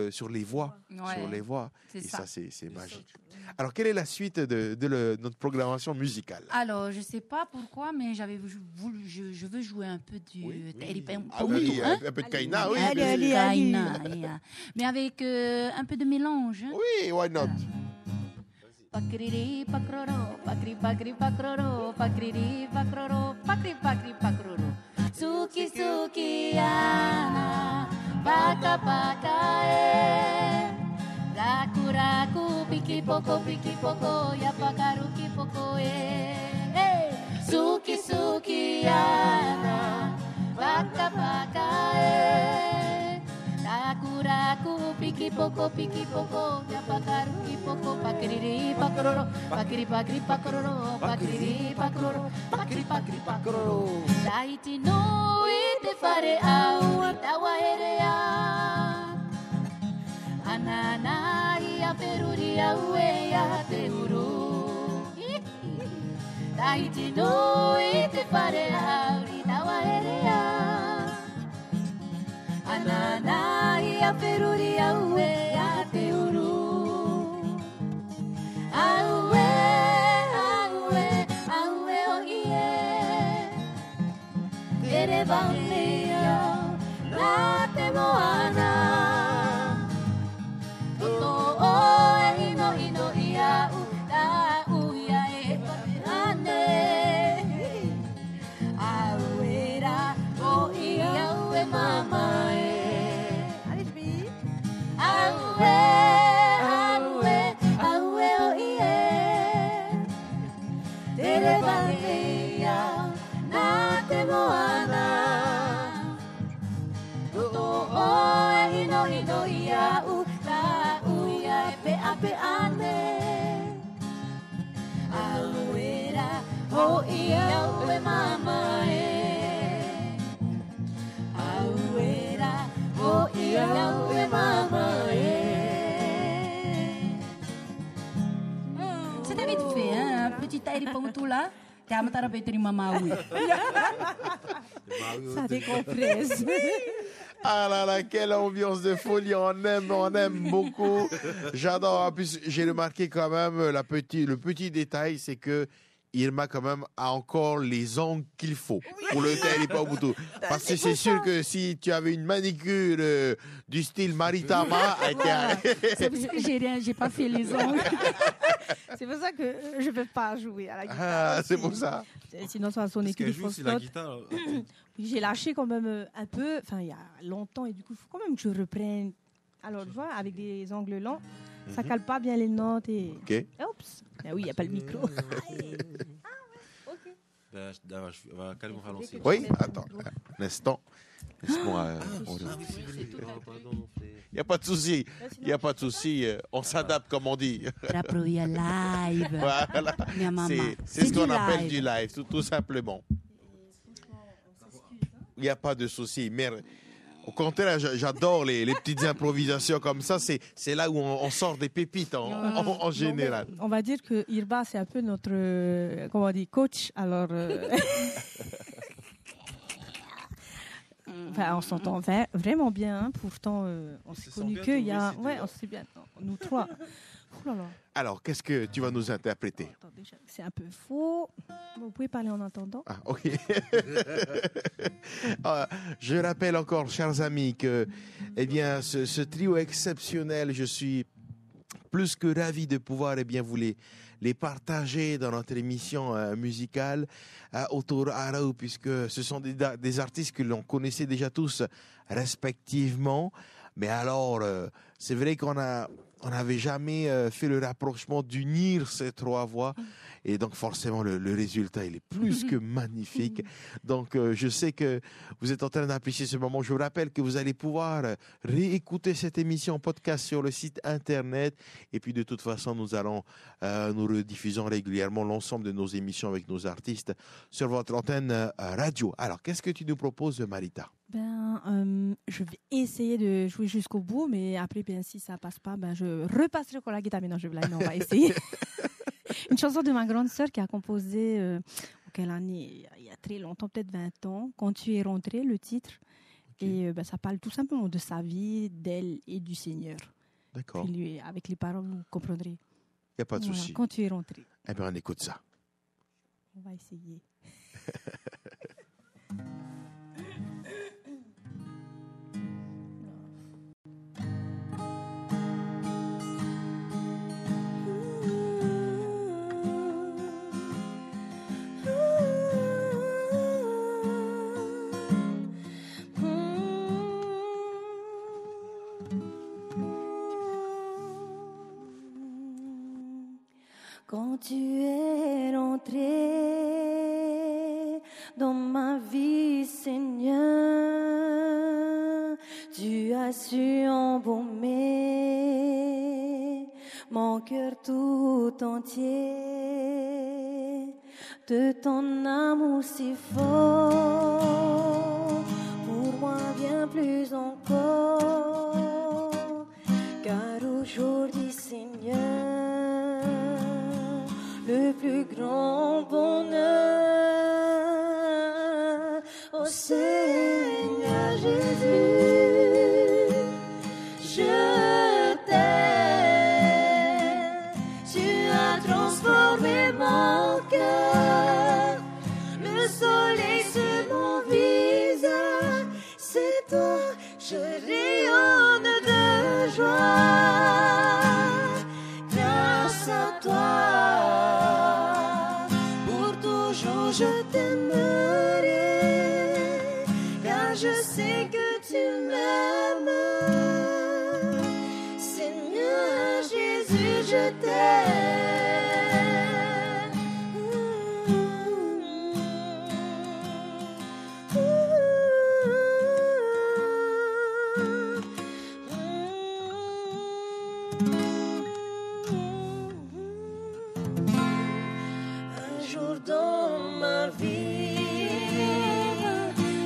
sur les voix, Ouais, sur les voix. c'est Et ça. ça, c'est magique. Alors, quelle est la suite de notre programmation musicale? Alors, je sais pas pourquoi, mais je veux jouer un peu du Tairipem Ah oui, Pomoto, hein? un peu de Kaina, oui. Allez, bien sûr. allez. Kaina, mais avec un peu de mélange. Hein? Oui, why not? Pakriri pakroro, pakri pakri pakroro, pakriri pakroro, pakri pakri pakroro. Suki suki ana, baka baka raku raku, piki poko, ya pakaru ki poko Suki suki ana, baka baka raku raku, piki poko, ya pakaru ki poko, pakiri pakroro, pakiri pakri pakroro, pakiri pakroro, pakri pakri pakroro. Laiti no ite fare au tawaerea. Anana ia peruria uea te uru. Laiti no ite fare au tawaerea. Anana ia peruria uea te uru. Aue, aue, aue o ie. Tere baunea, la te moana. Toto o e ino ia u, la uia e paterane. Auera o ia ue mama e. Aue, aue, aue o ie. Tere baunea, na te moana. Toto o e ino ia u, la uia e pe ane. Auera o ia ue mama e. Auera o ia ue mama e. C'était vite fait, hein? Un petit Tairipem tout là. T'as matara petri mama oui. Ça décompresse. Ah là là, quelle ambiance de folie, on aime beaucoup. J'adore. En plus, j'ai remarqué quand même le petit détail, c'est que Irma quand même a encore les ongles qu'il faut pour le Tairipem Pomoto. Parce que c'est sûr que si tu avais une manicure du style Maritama, C'est parce que j'ai pas fait les ongles. C'est pour ça que je ne peux pas jouer à la guitare. ah, c'est aussi. pour ça. Sinon, ça va sonner Est-ce que qu'elle du joue aussi la fausse guitare? J'ai lâché quand même un peu, enfin il y a longtemps, et du coup il faut quand même que je reprenne. Alors tu vois, avec des angles longs, ça cale pas bien les notes et... Ok. Oups. Ah oui, il n'y a pas le micro. Je vais carrément ralentir. Oui, attends, un instant. Laisse-moi. Il n'y a pas de souci. Il n'y a pas de souci. On s'adapte, comme on dit. Live. Voilà. C'est ce qu'on appelle du live, tout simplement. Il n'y a pas de souci. Mais au contraire, j'adore les petites improvisations comme ça. C'est là où on sort des pépites en général. On va dire que Irba, c'est un peu notre comment on dit, coach. Alors, enfin, on s'entend vraiment bien. Hein. Pourtant, on s'est connus qu'il y a... Ouais, on sait bien. Nous trois. Oh là là. Alors, qu'est-ce que tu vas nous interpréter? Attendez, c'est un peu faux. Vous pouvez parler en attendant. Ah, ok. Je rappelle encore, chers amis, que eh bien, ce trio exceptionnel, je suis plus que ravi de pouvoir vous les partager dans notre émission musicale autour Arau, puisque ce sont des artistes que l'on connaissait déjà tous respectivement. Mais alors, c'est vrai qu'on n'avait jamais fait le rapprochement d'unir ces trois voix. Et donc, forcément, le résultat, il est plus que magnifique. Donc, je sais que vous êtes en train d'apprécier ce moment. Je vous rappelle que vous allez pouvoir réécouter cette émission en podcast sur le site Internet. Et puis, de toute façon, nous rediffusons régulièrement l'ensemble de nos émissions avec nos artistes sur votre antenne radio. Alors, qu'est-ce que tu nous proposes, Marita? Je vais essayer de jouer jusqu'au bout, mais après, si ça passe pas, je repasserai pour la guitare. Mais non, on va essayer. Une chanson de ma grande sœur qui a composé, quelle année? Il y a très longtemps, peut-être 20 ans, Quand tu es rentré, le titre. Okay. Et ça parle tout simplement de sa vie, d'elle et du Seigneur. D'accord. Puis avec les paroles, vous comprendrez. Il n'y a pas de souci. Quand tu es rentré. Eh bien, on écoute ça. On va essayer. Quand tu es rentré dans ma vie, Seigneur, tu as su embaumer mon cœur tout entier de ton amour si fort, pour moi bien plus encore, car aujourd'hui, Seigneur, le plus grand bonheur, ô Seigneur Jésus, je t'aime. Tu as transformé mon cœur, le soleil sur mon visage, c'est toi, je rayonne de joie, grâce à toi. Je t'aimerai, car je sais que tu m'aimes. Seigneur Jésus, je t'aime. Un jour dans ma vie,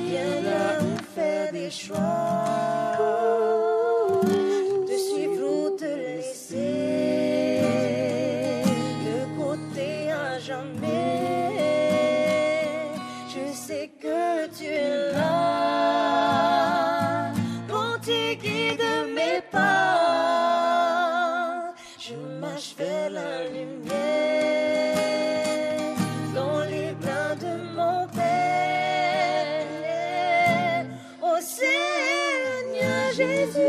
il y en a où faire des choix, de suivre ou te laisser de côté à jamais. Je sais que tu es là, quand tu guides mes pas, je marche vers la lumière. Jésus,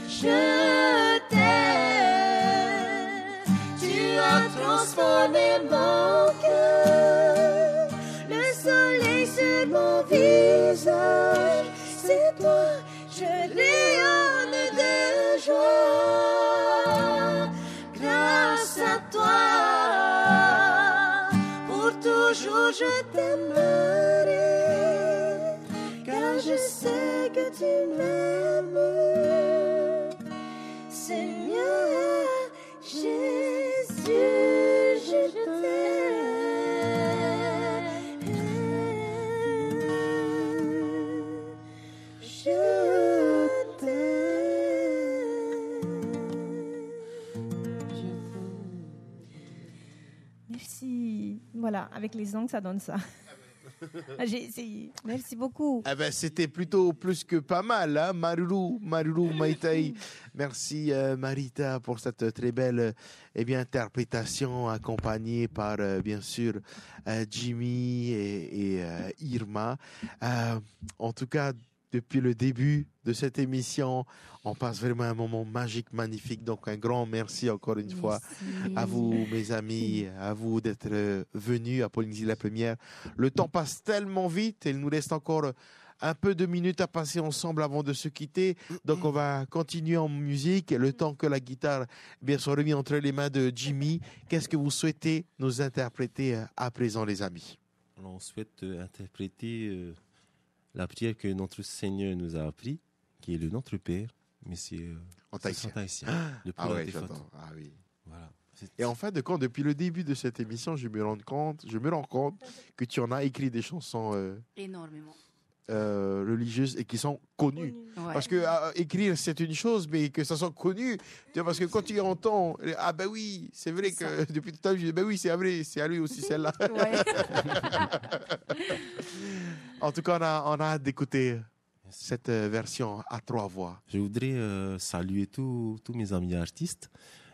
je t'aime. Tu as transformé mon cœur, le soleil sur mon visage, c'est toi, je rayonne de joie, grâce à toi. toujours je t'aimerai, car je sais que tu m'aimes. Seigneur Jésus, je t'aime. Je Merci. Voilà, avec les ongles, ça donne ça. J'ai essayé. Merci beaucoup. Eh ben, c'était plutôt plus que pas mal, hein? Maruru Maitai. Merci Marita pour cette très belle interprétation accompagnée par bien sûr Jimmy et Irma. En tout cas, depuis le début de cette émission, on passe vraiment un moment magique, magnifique. Donc un grand merci encore une fois à vous, mes amis, à vous d'être venus à Polynésie la Première. Le temps passe tellement vite et il nous reste encore un peu de minutes à passer ensemble avant de se quitter. Donc on va continuer en musique. Le temps que la guitare soit remise entre les mains de Jimmy, qu'est-ce que vous souhaitez nous interpréter à présent, les amis? Alors, on souhaite interpréter la prière que notre Seigneur nous a appris, qui est le Notre Père, mais c'est en tahitien. Ah ouais, j'adore. Ah oui. Voilà. Et en fin de compte, depuis le début de cette émission, je me rends compte que tu en as écrit des chansons Énormément. Religieuses et qui sont connues. Ouais. Parce que écrire, c'est une chose, mais que ça soit connu. Tu vois, parce que quand tu entends, ah ben oui, c'est vrai que depuis tout à l'heure, je dis, ben oui, c'est vrai, c'est à lui aussi celle-là. Ouais. En tout cas, on a hâte d'écouter cette version à 3 voix. Je voudrais saluer tous mes amis artistes.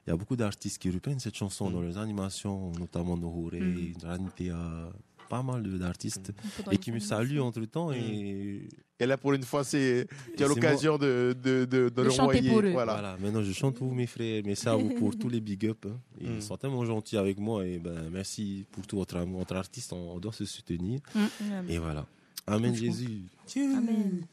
Il y a beaucoup d'artistes qui reprennent cette chanson dans leurs animations, notamment Nohore, Rantea, pas mal d'artistes, et qui me saluent entre-temps. Et là, pour une fois, tu as l'occasion de le chanter pour eux. Voilà. Maintenant, je chante pour vous, mes frères, mais ça, pour tous les big up. Hein. Ils sont tellement gentils avec moi. Et merci pour tout votre amour. Entre artistes, on doit se soutenir. Et voilà. Amen, Jésus. Amen.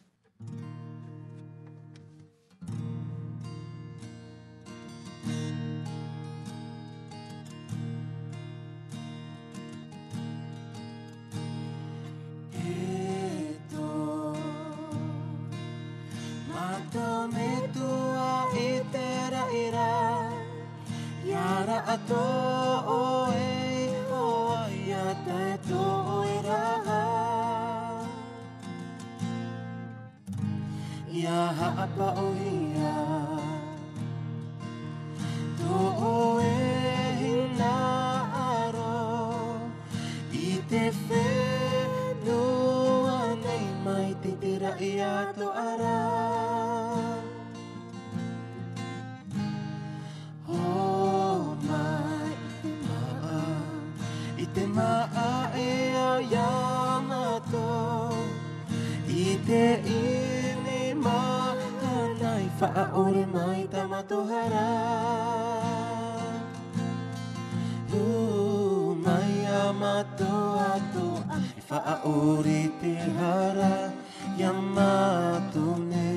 Apa ohia to oe hina aro ite fe no anei mai te tira ia to ara oh mai ite maa e au yamato ite Fa'aore mai tamatohara Mai amato ato Fa'aore te hara Yamato ne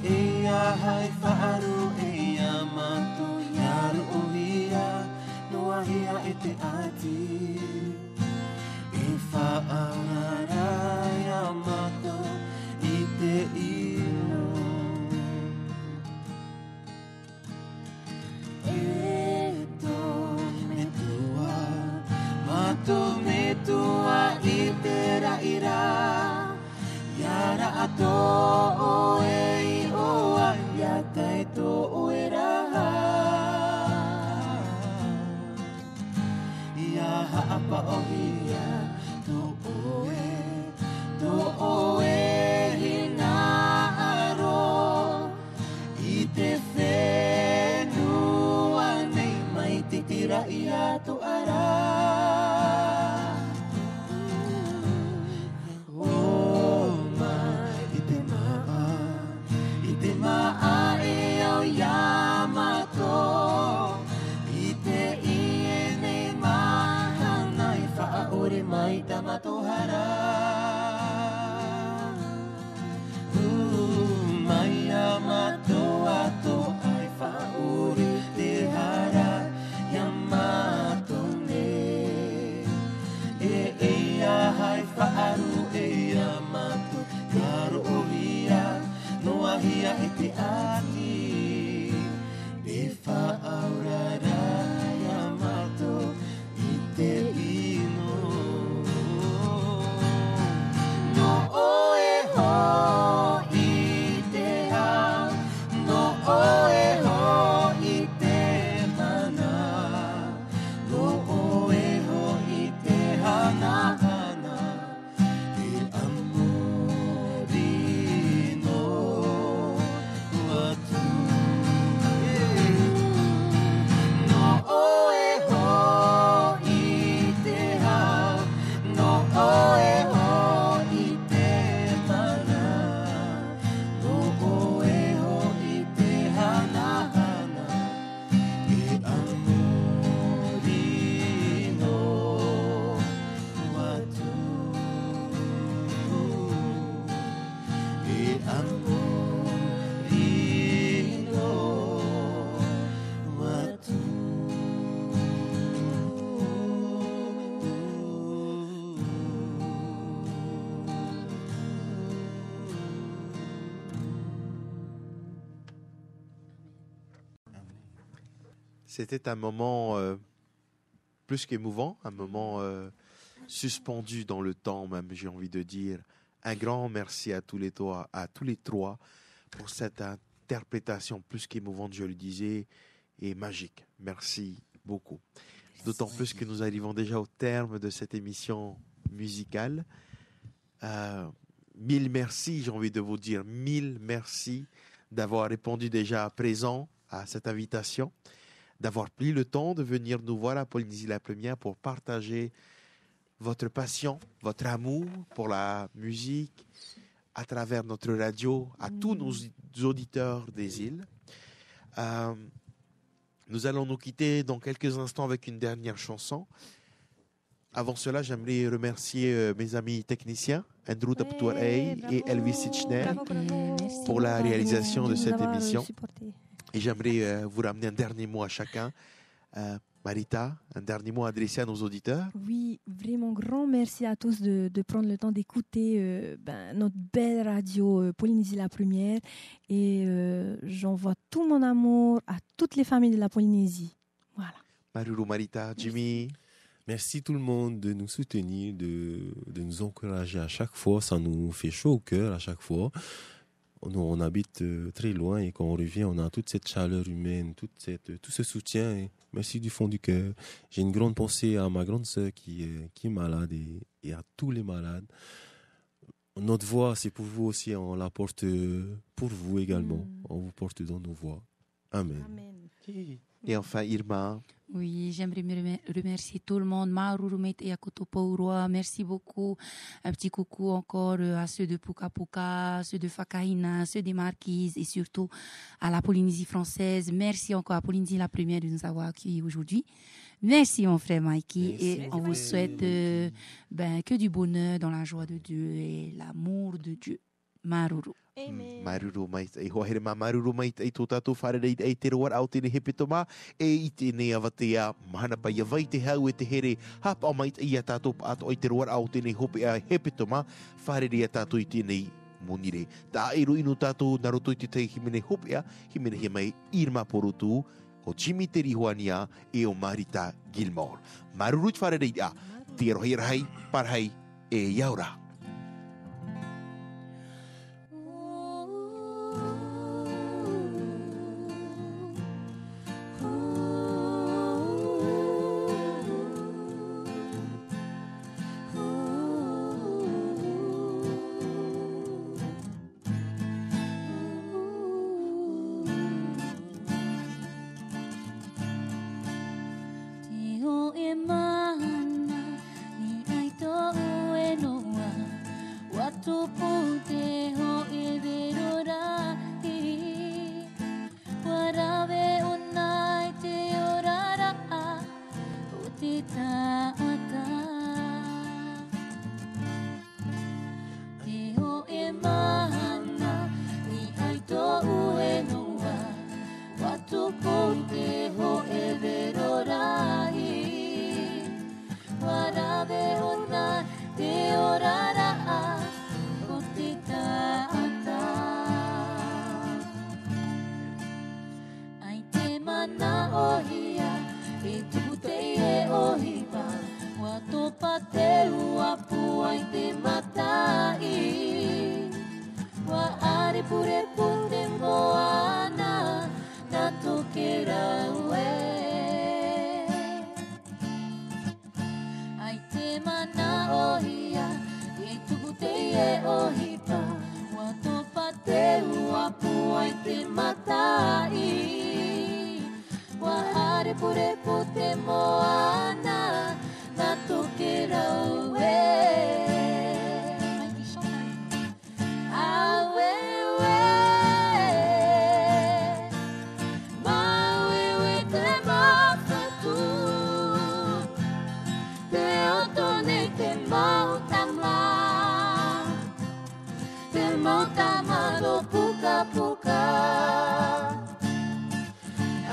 E ahai fa'aru e yamato Yaru ohia Noahia e te ati E fa'aurara yamato Ite Metua itera ira Yara ato oei oa Yata ito oera Yaha apa ohia To oe hina aro Ite whenua nei mai titira ia to ara Mai tamatohara Mai amato ato ai fauri te hara Yamato ne ati e whaaurara Yamato i te ino no oe ho i te hao no oe ho i te mana no oe ho i te hana hana e amori no watu no oe ho i te hao no oe ho i te mana no oe ho i te hana hana e amori no watu e amori no watu C'était un moment plus qu'émouvant, un moment suspendu dans le temps même, j'ai envie de dire. Un grand merci à tous les trois pour cette interprétation plus qu'émouvante, je le disais, et magique. Merci beaucoup. D'autant plus que nous arrivons déjà au terme de cette émission musicale. Mille merci, j'ai envie de vous dire, mille merci d'avoir répondu déjà à présent à cette invitation, d'avoir pris le temps de venir nous voir à Polynésie la Première pour partager votre passion, votre amour pour la musique à travers notre radio, à tous nos auditeurs des îles. Nous allons nous quitter dans quelques instants avec une dernière chanson. Avant cela, j'aimerais remercier mes amis techniciens, Andrew Taptouareil et Elvis Sitchner, pour la réalisation de cette émission. Et j'aimerais vous ramener un dernier mot à chacun. Marita, un dernier mot adressé à nos auditeurs. Oui, vraiment grand merci à tous de prendre le temps d'écouter notre belle radio Polynésie la Première. Et j'envoie tout mon amour à toutes les familles de la Polynésie. Voilà. Maruru, Marita, Jimmy. Merci tout le monde de nous soutenir, de nous encourager à chaque fois. Ça nous fait chaud au cœur à chaque fois. Nous, on habite très loin et quand on revient, on a toute cette chaleur humaine, tout ce soutien. Et merci du fond du cœur. J'ai une grande pensée à ma grande sœur qui est malade et à tous les malades. Notre voix, c'est pour vous aussi. On la porte pour vous également. On vous porte dans nos voix. Amen. Amen. Et enfin, Irma. Oui, j'aimerais remercier tout le monde. Marurumet et Akotopouroa, merci beaucoup. Un petit coucou encore à ceux de Puka Puka, ceux de Whakahina, ceux des Marquises et surtout à la Polynésie française. Merci encore à Polynésie la Première de nous avoir accueillis aujourd'hui. Merci mon frère Mikey et on vous souhaite que du bonheur dans la joie de Dieu et l'amour de Dieu. Maruru. Maruru mai e hohere ma maruru mai e tō tātou wharerei e te roar au tēne hepetoma e i tēne avatea mahana pa ia vai te hau e te here hapa o mai i a tātou ato i te roar au tēne hope a hepetoma wharerei a tātou i tēnei monire. Tā eru inu tātou naroto i te tei himene hope a himene he mai Irma Porutu o Jimmy Terihuania e o Marita Gilmore. Maruru i wharerei a te rohi rahai parhai e iaura. pure pute moana na tokera ue. Ai te mana ohia, e tuku te e ohipa, wa topa te uapu ai te matai. Wa are pure pute moana na tokera ue. Puka puka,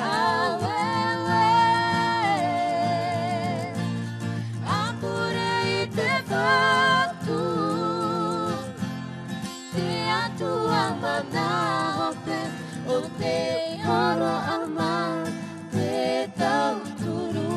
awewe, apure te fatu, te atua mana hope, o te oro ama, te tauturu.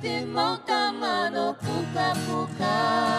Te mautama no puka puka.